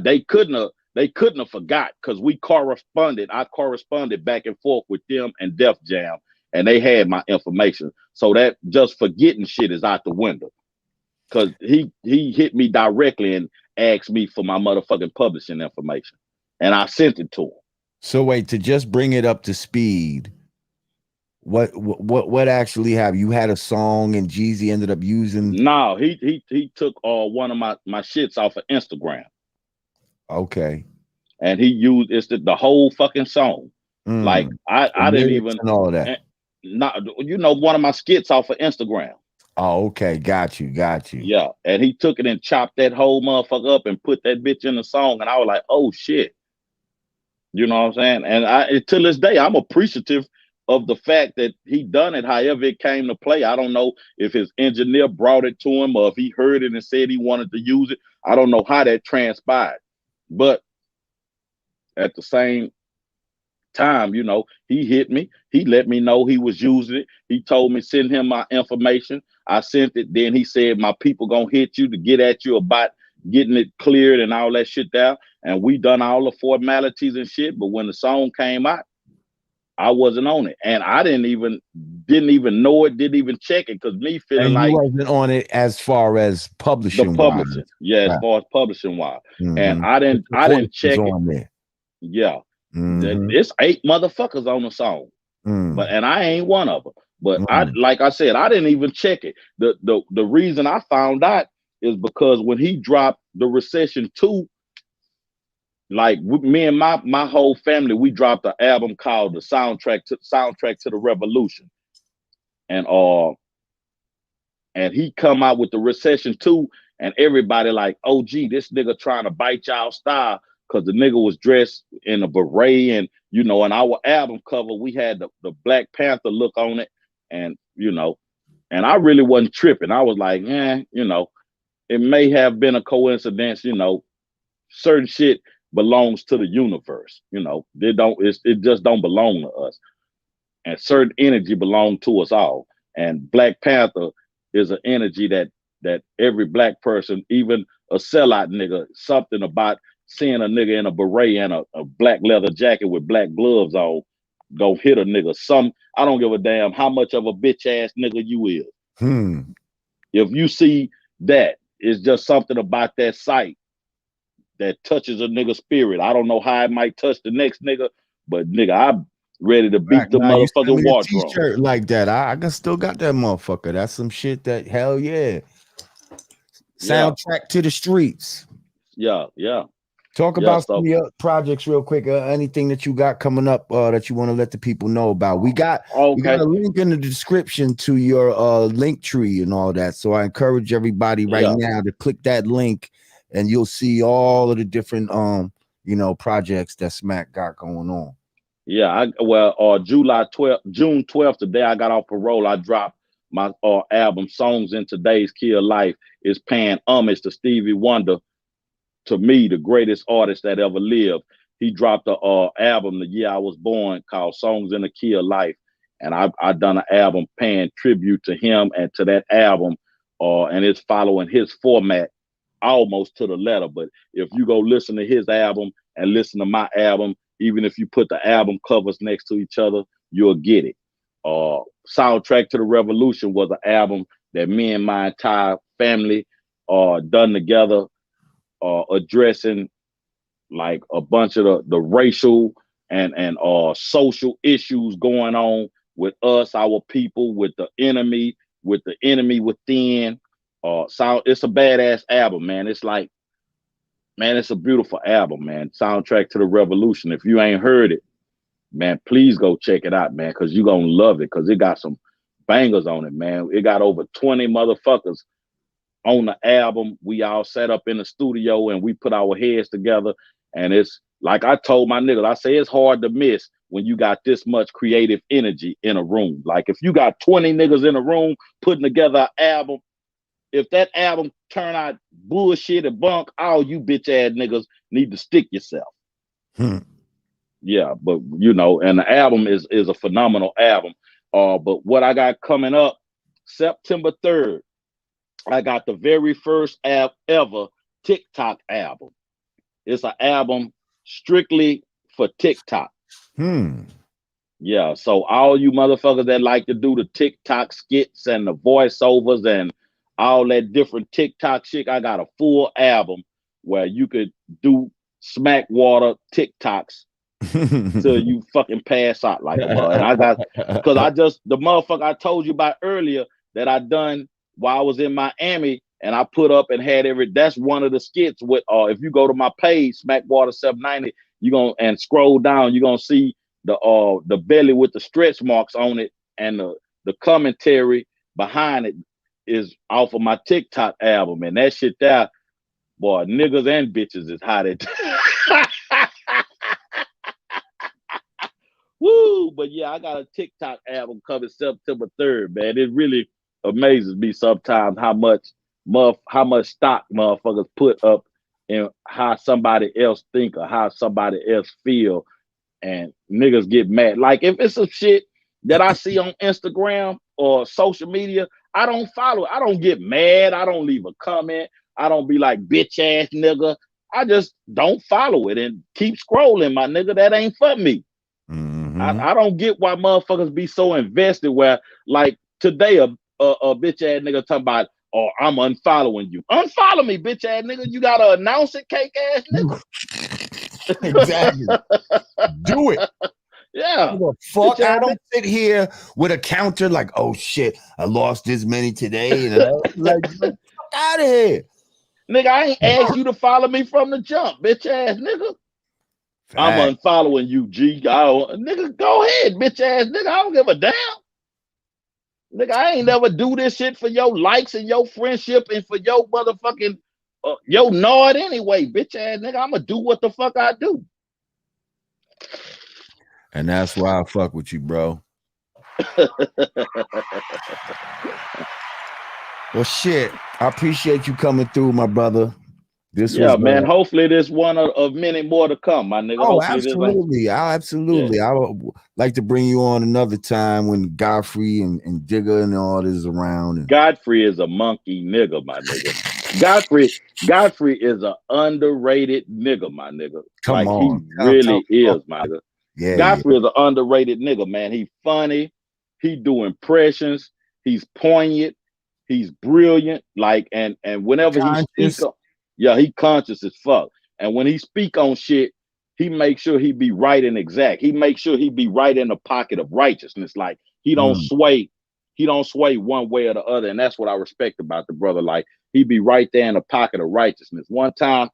they couldn't have forgot, because we corresponded. I corresponded back and forth with them and Def Jam, and they had my information. So that just forgetting shit is out the window. Because he hit me directly and asked me for my motherfucking publishing information, and I sent it to him. So wait, to just bring it up to speed. What actually happened? You had a song and Jeezy ended up using. No, he took one of my shits off of Instagram, Okay. and he used the whole fucking song. Like The I didn't lyrics even and all of that. not one of my skits off of Instagram. Oh, okay. Got you. Yeah, and he took it and chopped that whole motherfucker up and put that bitch in the song, and I was like, oh shit, you know what I'm saying? And to this day, I'm appreciative of the fact that he done it. However it came to play, I don't know if his engineer brought it to him or if he heard it and said he wanted to use it. I don't know how that transpired, but at the same time, you know, he hit me. He let me know he was using it. He told me send him my information. I sent it. Then he said my people gonna hit you to get at you about getting it cleared and all that shit down. And we done all the formalities and shit. But when the song came out, I wasn't on it, and I didn't even know it, didn't even check it, because me feeling And you like wasn't on it as far as the publishing wise. publishing, yeah, as Right. far as publishing wise, and Mhm. I But your voice didn't was check it. on there. Yeah, Mhm. it's 8 motherfuckers on the song, but Mm. and I ain't one of them. But I, Mm. like I said, I didn't even check it. The reason I found out is because when he dropped the Recession 2, like me and my whole family, we dropped an album called the Soundtrack to the Revolution, and he come out with the Recession 2, and everybody like, oh gee, this nigga trying to bite y'all style, because the nigga was dressed in a beret, and in our album cover we had the Black Panther look on it, and and I really wasn't tripping. I was like, it may have been a coincidence, certain shit belongs to the universe, it just don't belong to us, and certain energy belong to us all. And Black Panther is an energy that every black person, even a sellout nigga, something about seeing a nigga in a beret and a black leather jacket with black gloves on, go hit a nigga. I don't give a damn how much of a bitch ass nigga you is. Hmm. If you see that, it's just something about that sight that touches a nigga spirit. I don't know how it might touch the next nigga, but nigga, I'm ready to beat the Nah, you sent motherfucking me a war drum. t-shirt like that. Still got that motherfucker. That's some shit that, hell yeah. Yeah, Soundtrack to the streets. yeah, yeah, Talk yeah. about some So of your projects real quick. Anything that you got coming up that you want to let the people know about. We got okay, a link in the description to your link tree and all that. So I encourage everybody right yeah, now to click that link, and you'll see all of the different projects that Smack got going on. yeah. June 12th, the day I got off parole, I dropped my album "Songs in Today's Kill Life." Is paying homage to Stevie Wonder, to me, the greatest artist that ever lived. He dropped a album the year I was born called "Songs in a Kill Life," and I done an album paying tribute to him and to that album, and it's following his format almost to the letter. But if you go listen to his album and listen to my album, even if you put the album covers next to each other, you'll get it. Soundtrack to the Revolution was an album that me and my entire family done together, addressing like a bunch of the racial and social issues going on with us, our people, with the enemy within. It's a badass album, man. It's like, man, it's a beautiful album, man. Soundtrack to the Revolution. If you ain't heard it, man, please go check it out, man, because you're gonna love it, because it got some bangers on it, man. It got over 20 motherfuckers on the album. We all sat up in the studio and we put our heads together. And it's like I told my niggas, I say it's hard to miss when you got this much creative energy in a room. Like if you got 20 niggas in a room putting together an album, if that album turn out bullshit and bunk, all you bitch ass niggas need to stick yourself. Hmm. Yeah, but and the album is a phenomenal album. But what I got coming up, September 3rd, I got the very first ever TikTok album. It's an album strictly for TikTok. Hmm. Yeah, so all you motherfuckers that like to do the TikTok skits and the voiceovers and all that different TikTok shit, I got a full album where you could do Smackwater TikToks till you fucking pass out like a mug. And I got, because the motherfucker I told you about earlier that I done while I was in Miami, and I put up and had that's one of the skits with, if you go to my page, Smackwater 790, and scroll down, you're gonna see the belly with the stretch marks on it, and the commentary behind it is off of my TikTok album. And that shit there, boy, niggas and bitches is hot at Woo! But yeah, I got a TikTok album coming September 3rd, man. It really amazes me sometimes how much stock motherfuckers put up in how somebody else think or how somebody else feel, and niggas get mad. Like if it's some shit that I see on Instagram or social media, I don't follow it. I don't get mad. I don't leave a comment. I don't be like bitch ass nigga. I just don't follow it and keep scrolling, my nigga. That ain't for me. Mm-hmm. I don't get why motherfuckers be so invested where like today a bitch ass nigga talking about, oh, I'm unfollowing you. Unfollow me, bitch ass nigga. You gotta announce it, cake ass nigga. Exactly. Do it. Yeah. Fuck, I don't sit here with a counter like, oh shit, I lost this many today. And like, fuck out of here. Nigga, I ain't asked you to follow me from the jump, bitch ass nigga. Fact. I'm unfollowing you, G. Nigga, go ahead, bitch ass nigga. I don't give a damn. Nigga, I ain't never do this shit for your likes and your friendship and for your motherfucking your nod anyway, bitch ass nigga. I'ma do what the fuck I do. And that's why I fuck with you, bro. Well, shit. I appreciate you coming through, my brother. This was, man. Hopefully, this one of many more to come, my nigga. Oh, hopefully absolutely. Absolutely. Yeah. I would like to bring you on another time when Godfrey and Digger and all this is around. Godfrey is a monkey nigga, my nigga. Godfrey is an underrated nigga, my nigga. Come on. He really is, my nigga. Yeah. Godfrey is an underrated nigga, man. He funny. He do impressions. He's poignant. He's brilliant. Like, and whenever he speaks, he conscious as fuck. And when he speak on shit, he makes sure he be right and exact. He makes sure he be right in the pocket of righteousness. Like he don't sway. He don't sway one way or the other. And that's what I respect about the brother. Like he be right there in the pocket of righteousness. One time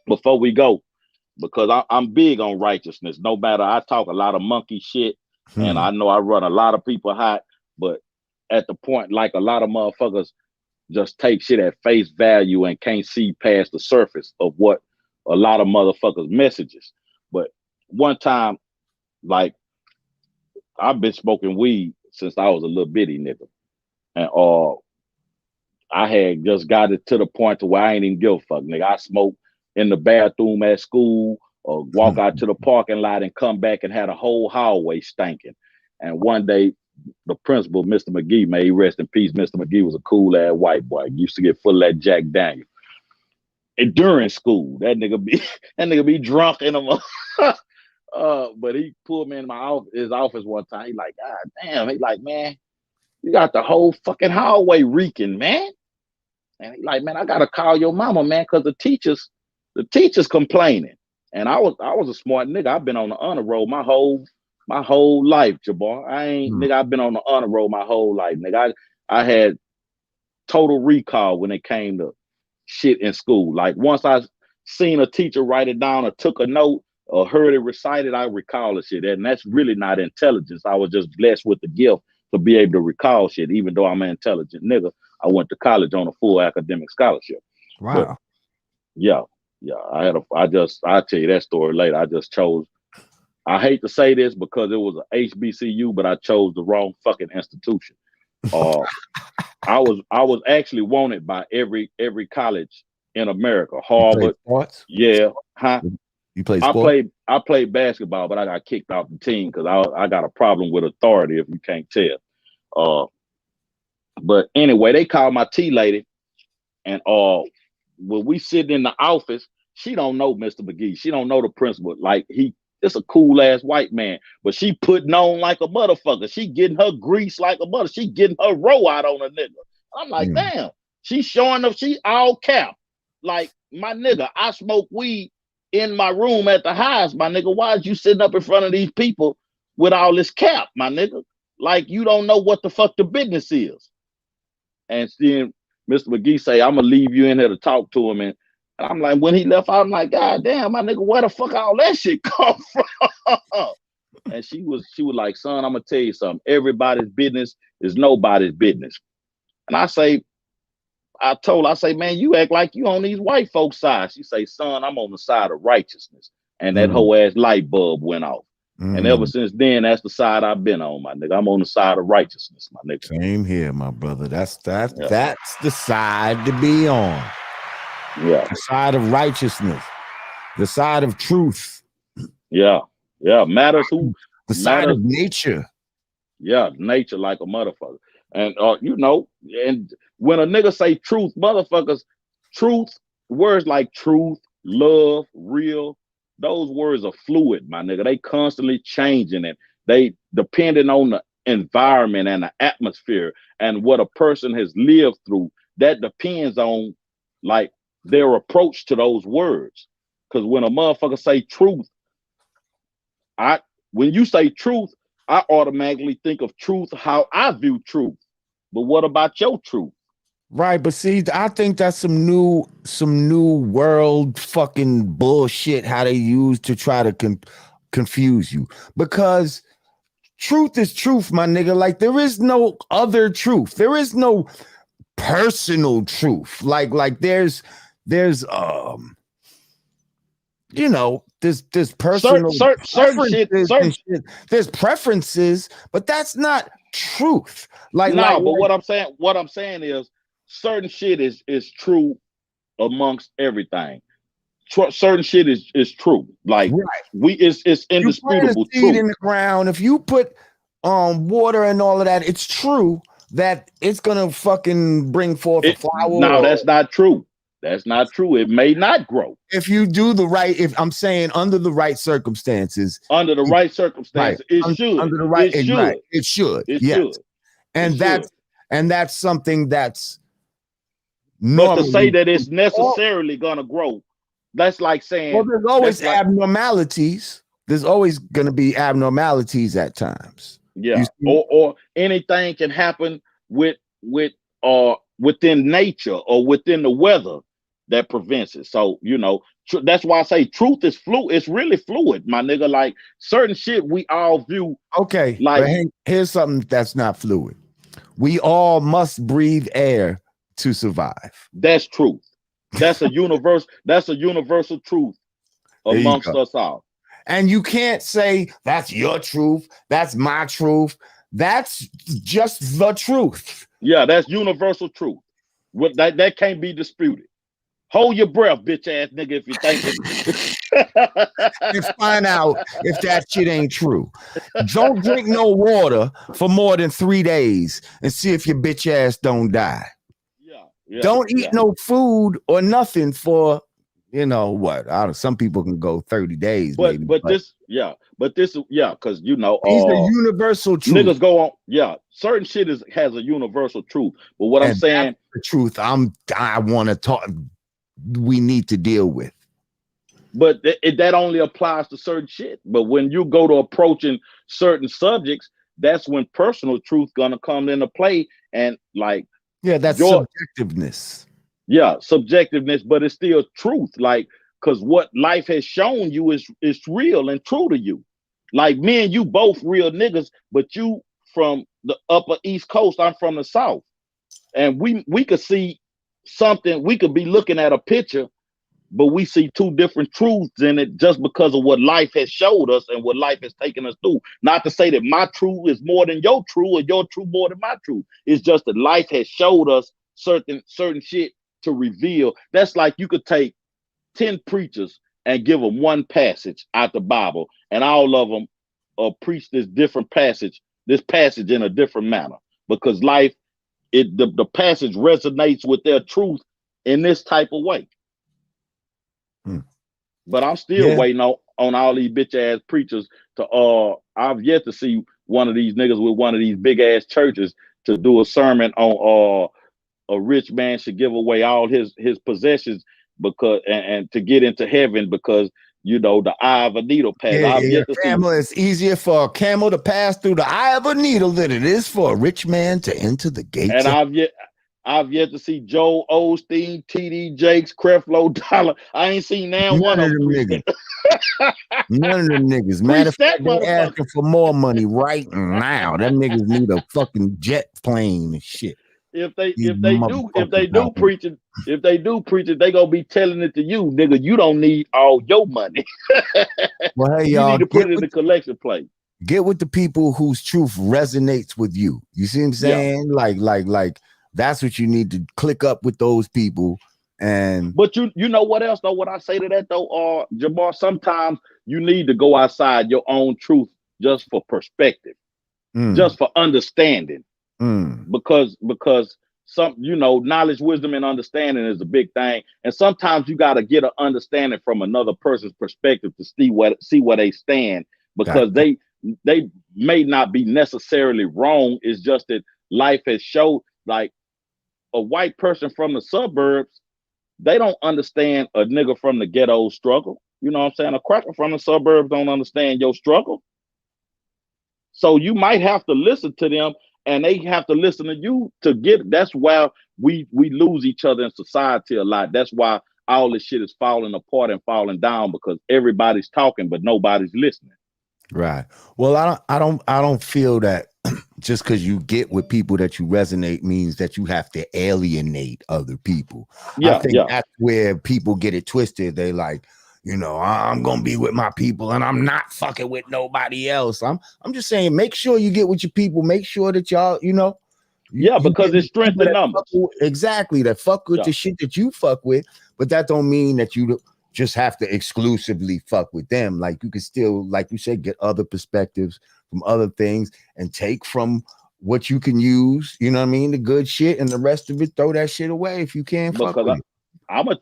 before we go, because I'm big on righteousness. No matter, I talk a lot of monkey shit, and I know I run a lot of people hot, but at the point, like a lot of motherfuckers just take shit at face value and can't see past the surface of what a lot of motherfuckers messages. But one time, like I've been smoking weed since I was a little bitty nigga, and I had just got it to the point to where I ain't even give a fuck, nigga. I smoke in the bathroom at school or walk out to the parking lot and come back and had a whole hallway stinking. And one day, the principal, Mr. McGee, may he rest in peace. Mr. McGee was a cool ass white boy. He used to get full of that Jack Daniel. And during school, that nigga be drunk in a but he pulled me in his office one time. He like, God damn. He like, man, you got the whole fucking hallway reeking, man. And he like, man, I gotta call your mama, man, because the teachers complaining. And I was a smart nigga. I've been on the honor roll my whole life, Jamar. Nigga, I've been on the honor roll my whole life, nigga. I had total recall when it came to shit in school. Like once I seen a teacher write it down or took a note or heard it recited, I recall the shit. And that's really not intelligence. I was just blessed with the gift to be able to recall shit, even though I'm an intelligent nigga. I went to college on a full academic scholarship. Wow. But yeah. I'll tell you that story later. I just chose, I hate to say this because it was an HBCU, but I chose the wrong fucking institution. I was actually wanted by every college in America. Harvard. Sports? Yeah. Huh? You played sports? I played basketball, but I got kicked off the team because I got a problem with authority, if you can't tell. But anyway, they called my T lady, and when we sitting in the office, she don't know Mr. McGee. She don't know the principal. Like it's a cool ass white man, but she putting on like a motherfucker. She getting her grease like a mother. She getting her row out on a nigga. I'm like, damn. She showing up. She all cap. Like my nigga, I smoke weed in my room at the highest, my nigga. Why is you sitting up in front of these people with all this cap, my nigga? Like you don't know what the fuck the business is. And then Mr. McGee say, I'm gonna leave you in here to talk to him. And I'm like, when he left, I'm like, God damn, my nigga, where the fuck all that shit come from? And she was like, son, I'm gonna tell you something. Everybody's business is nobody's business. And I say, man, you act like you on these white folks' side. She say, son, I'm on the side of righteousness. And that whole ass light bulb went off. And ever since then, that's the side I've been on, my nigga. I'm on the side of righteousness, my nigga. Same here, my brother. That's the side to be on. Yeah. The side of righteousness. The side of truth. Yeah. Yeah. Matters who. The side of nature. Yeah, nature like a motherfucker. And and when a nigga say truth, motherfuckers, truth, words like truth, love, real, those words are fluid, my nigga. They constantly changing and they depending on the environment and the atmosphere and what a person has lived through. That depends on like their approach to those words. Because when a motherfucker say truth, when you say truth, I automatically think of truth how I view truth. But what about your truth? Right, but see, I think that's some new world fucking bullshit how they use to try to confuse you. Because truth is truth, my nigga. Like there is no other truth. There is no personal truth. Like there's you know, there's personal certain shit. There's preferences, but that's not truth. But what I'm saying is certain shit is true amongst everything. Certain shit is true. Like right. It's indisputable truth. In the ground, if you put water and all of that, it's true that it's gonna fucking bring forth a flower. No, that's not true. That's not true. It may not grow. If you do the right, if I'm saying under the right circumstances. Under the right circumstances, right. It should. Under the right, it should. Right. It should. It yes. should. And that's something that's but to say that it's necessarily gonna grow, that's like saying well, there's always abnormalities. There's always gonna be abnormalities at times. Yeah. Or anything can happen within nature or within the weather that prevents it. So, you know, that's why I say truth is fluid. It's really fluid, my nigga. Like certain shit we all view. Okay. Like here's something that's not fluid. We all must breathe air to survive. That's truth. That's a universal truth amongst us all. And you can't say that's your truth, that's my truth. That's just the truth. Yeah, that's universal truth. That can't be disputed. Hold your breath, bitch ass nigga, if you think it. And find out if that shit ain't true. Don't drink no water for more than 3 days and see if your bitch ass don't die. Yeah. Don't eat no food or nothing for, you know what? Some people can go 30 days. But this, because you know, these are universal truth. Niggas go on, certain shit has a universal truth. But what I'm saying, the truth I want to talk. We need to deal with. But that only applies to certain shit. But when you go to approaching certain subjects, that's when personal truth gonna come into play. And like, that's subjectiveness. Yeah, subjectiveness, but it's still truth. Like, because what life has shown you is real and true to you. Like me and you both real niggas, but you from the upper East Coast, I'm from the South. And we could see something, we could be looking at a picture, but we see two different truths in it just because of what life has showed us and what life has taken us through. Not to say that my truth is more than your truth or your truth more than my truth. It's just that life has showed us certain shit to reveal. That's like you could take 10 preachers and give them one passage out the Bible, and all of them preach this passage in a different manner, because life, the passage resonates with their truth in this type of way. But I'm still waiting on all these bitch ass preachers to I've yet to see one of these niggas with one of these big ass churches to do a sermon on a rich man should give away all his possessions because and to get into heaven, because you know the eye of a needle pass. It's easier for a camel to pass through the eye of a needle than it is for a rich man to enter the gates. And I've yet to see Joel Osteen, TD Jakes, Creflo Dollar. I ain't seen one of them niggas. None of them niggas. Matter of fact, they're asking for more money right now. Them niggas need a fucking jet plane and shit. If they do preach it, they gonna be telling it to you, nigga. You don't need all your money. Well, hey, you y'all, need to put it in the collection plate. Get with the people whose truth resonates with you. You see what I'm saying? Yeah. Like that's what you need to click up with those people. But you know what else though? What I say to that though, Jamar, sometimes you need to go outside your own truth just for perspective, just for understanding. Because some, you know, knowledge, wisdom, and understanding is a big thing. And sometimes you got to get an understanding from another person's perspective to see where they stand, because they may not be necessarily wrong. It's just that life has showed, like, a white person from the suburbs, they don't understand a nigga from the ghetto struggle. You know what I'm saying? A cracker from the suburbs don't understand your struggle. So you might have to listen to them, and they have to listen to you to get. That's why we lose each other in society a lot. That's why all this shit is falling apart and falling down, because everybody's talking but nobody's listening. Right. Well, I don't feel that just because you get with people that you resonate means that you have to alienate other people. Yeah, I think that's where people get it twisted. They like, you know, I'm gonna be with my people and I'm not fucking with nobody else. I'm just saying, make sure you get with your people. Make sure that y'all, you know, because it's strength in numbers. Exactly, that fuck with the shit that you fuck with, but that don't mean that you just have to exclusively fuck with them. Like, you can still, like you said, get other perspectives from other things and take from what you can use, you know what I mean, the good shit, and the rest of it, throw that shit away if you can't fuck with it. I'm gonna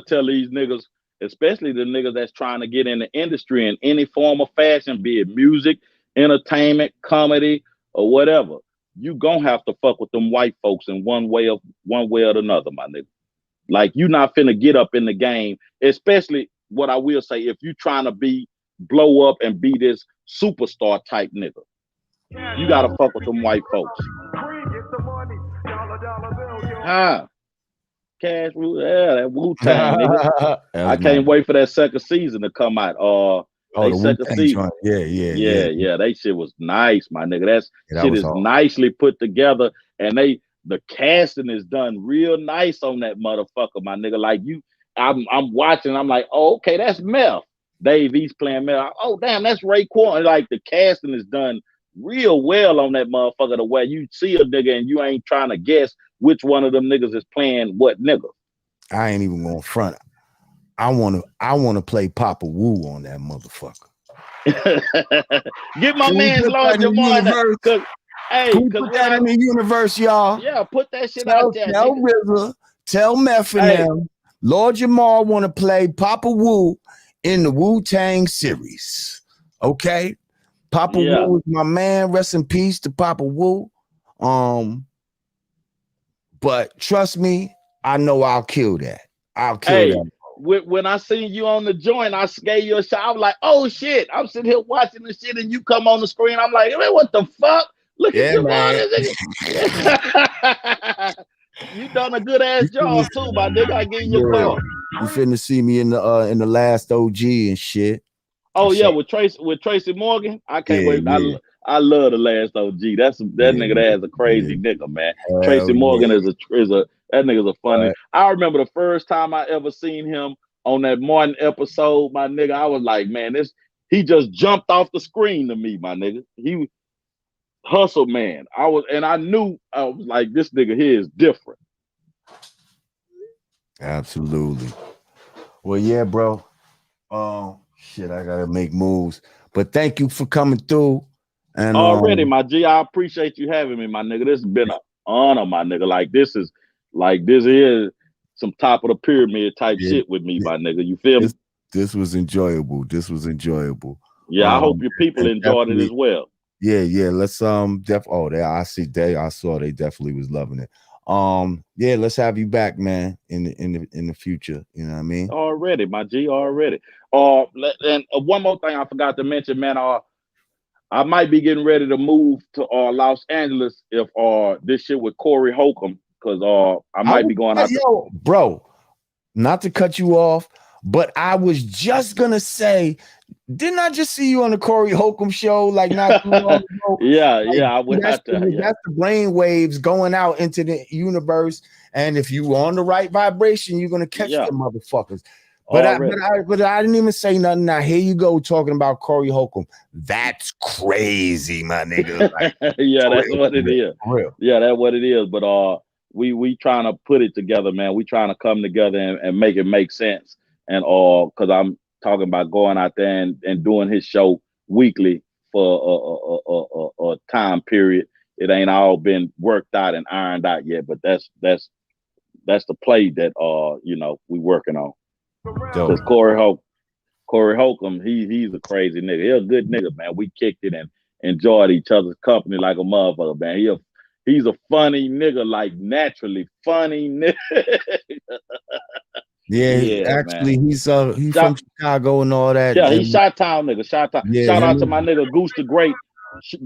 tell these niggas, especially the niggas that's trying to get in the industry in any form of fashion, be it music, entertainment, comedy, or whatever, you gonna have to fuck with them white folks in one way or another, my nigga. Like, you not finna get up in the game, especially, what I will say, if you trying to blow up and be this superstar type nigga, you gotta fuck with them white folks. Cash, that Wu-Tang, nigga. I can't wait for that second season to come out. The second season. Yeah. That shit was nice, my nigga. That shit is nicely put together, and the casting is done real nice on that motherfucker, my nigga. Like, I'm watching, I'm like, oh, okay, that's Meth. Dave East playing Meth. Oh, damn, that's Raekwon. Like, the casting is done real well on that motherfucker, the way you see a nigga and you ain't trying to guess which one of them niggas is playing what nigga. I ain't even gonna front. I wanna play Papa Wu on that motherfucker. Get my man's Lord Jamar. Put that in the universe, y'all. Yeah, put that shit out there. Tell River, tell Meth and them, Lord Jamar want to play Papa Wu in the Wu-Tang series. Okay? Papa Wu is my man. Rest in peace to Papa Wu. But trust me, I know I'll kill that. I'll kill that. When I seen you on the joint, I gave you a shot. I was like, oh shit. I'm sitting here watching the shit and you come on the screen. I'm like, man, what the fuck? Look at you, man. You done a good ass job too, my nigga. I give you a call. You finna see me in the last OG and shit. Oh yeah, with Tracy Morgan. I can't wait. Yeah. I love the last OG. That nigga that is a crazy nigga, man. Tracy Morgan is that nigga's a funny. Right. I remember the first time I ever seen him on that Martin episode, my nigga. I was like, man, he just jumped off the screen to me, my nigga. He hustle, man. I knew, I was like, this nigga here is different. Absolutely. Well, yeah, bro. Shit, I gotta make moves. But thank you for coming through. And already, my G, I appreciate you having me, my nigga. This has been an honor, my nigga. Like, this is some top of the pyramid type shit with me, my nigga. You feel me? This was enjoyable. Yeah, I hope your people enjoyed it as well. Yeah. Let's I saw they definitely was loving it. Yeah, let's have you back, man, in the future. You know what I mean? Already, my G, already. And one more thing I forgot to mention, man. I might be getting ready to move to Los Angeles if this shit with Corey Holcomb, because I might be going out. Bro, not to cut you off, but I was just gonna say, didn't I just see you on the Corey Holcomb show like not too long ago? Yeah, I would have to. That's the brain waves going out into the universe, and if you on the right vibration, you're gonna catch the motherfuckers. But I didn't even say nothing. Now here you go talking about Corey Holcomb. That's crazy, my nigga. Like, yeah, that's what it is. Yeah, that's what it is. But we trying to put it together, man. We trying to come together and make it make sense. And because I'm talking about going out there and doing his show weekly for a time period. it ain't all been worked out and ironed out yet. But that's the play that we working on. Because Corey Holcomb, he's a crazy nigga. He's a good nigga, man. We kicked it and enjoyed each other's company like a motherfucker, man. He's a funny nigga, like naturally funny nigga. Yeah, actually, man. He's from Chicago and all that. Yeah, he's Chi-Town nigga. Chi-Town. Yeah, shout out to my nigga Goose the Great.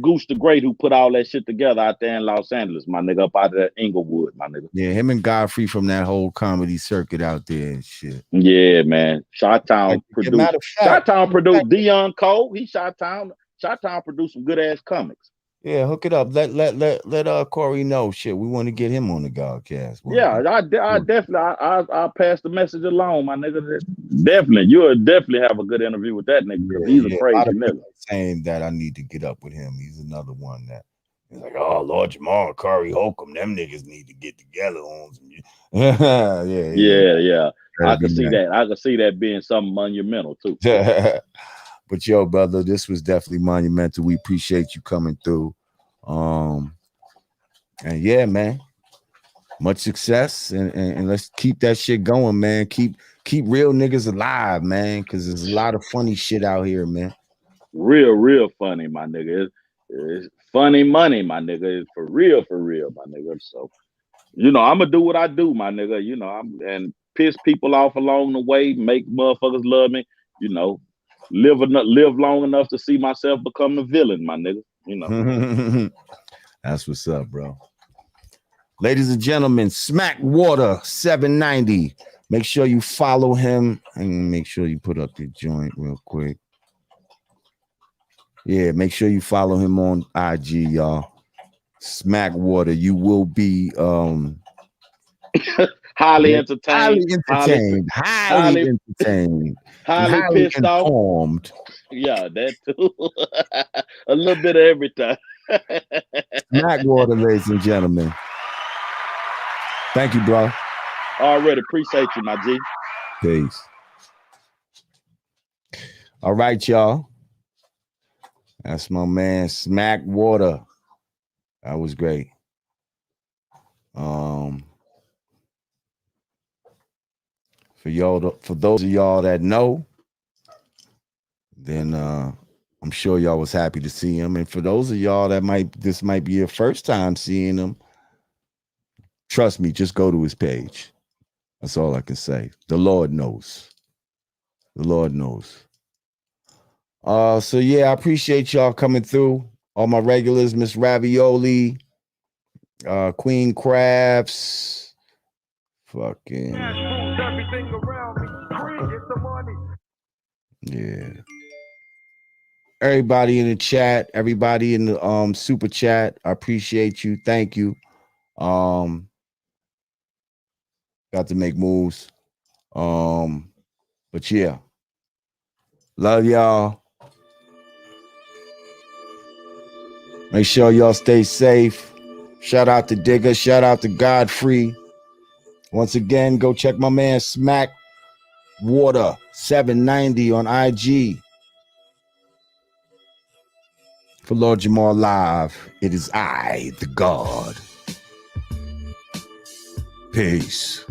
Goose the Great, who put all that shit together out there in Los Angeles, my nigga, up out of that Inglewood, my nigga. Yeah, him and Godfrey from that whole comedy circuit out there and shit. Yeah, man. Chi-Town produced. Chi-Town produced Dion Cole. He Chi-Town. Chi-Town produced some good ass comics. Yeah, hook it up. Let Corey know. Shit, we want to get him on the Godcast. Yeah, I definitely I'll pass the message along, my nigga. Definitely, you'll definitely have a good interview with that nigga. Yeah, he's a crazy nigga. Saying that I need to get up with him. He's another one that he's like, oh Lord Jamar, Corey Holcomb, them niggas need to get together on some. yeah. I can see that. I can see that being something monumental too. But yo, brother, this was definitely monumental. We appreciate you coming through. And yeah, man. Much success and let's keep that shit going, man. Keep real niggas alive, man, because there's a lot of funny shit out here, man. Real funny, my nigga. It's funny money, my nigga. It's for real, my nigga. So, I'm gonna do what I do, my nigga. And piss people off along the way, make motherfuckers love me, live long enough to see myself become the villain, my nigga. That's what's up, bro. Ladies and gentlemen, Smackwater 790. Make sure you follow him and make sure you put up your joint real quick. Yeah, make sure you follow him on IG, y'all. Smackwater. You will be highly entertained. Highly entertained. Highly pissed informed. Off. Yeah, that too. A little bit of everything. Smackwater, ladies and gentlemen. Thank you, bro. Already appreciate you, my G. Peace. All right, y'all. That's my man, Smackwater. That was great. For those of y'all that know, then I'm sure y'all was happy to see him. And for those of y'all that this might be your first time seeing him, trust me, just go to his page. That's all I can say. The Lord knows. The Lord knows. So yeah, I appreciate y'all coming through. All my regulars, Miss Ravioli, Queen Crafts, fucking yeah. Everybody in the chat, everybody in the super chat, I appreciate you. Thank you. Got to make moves. But yeah. Love y'all. Make sure y'all stay safe. Shout out to Digger. Shout out to Godfrey. Once again, go check my man Smackwater 790 on IG. For Lord Jamar Live, it is I, the God. Peace.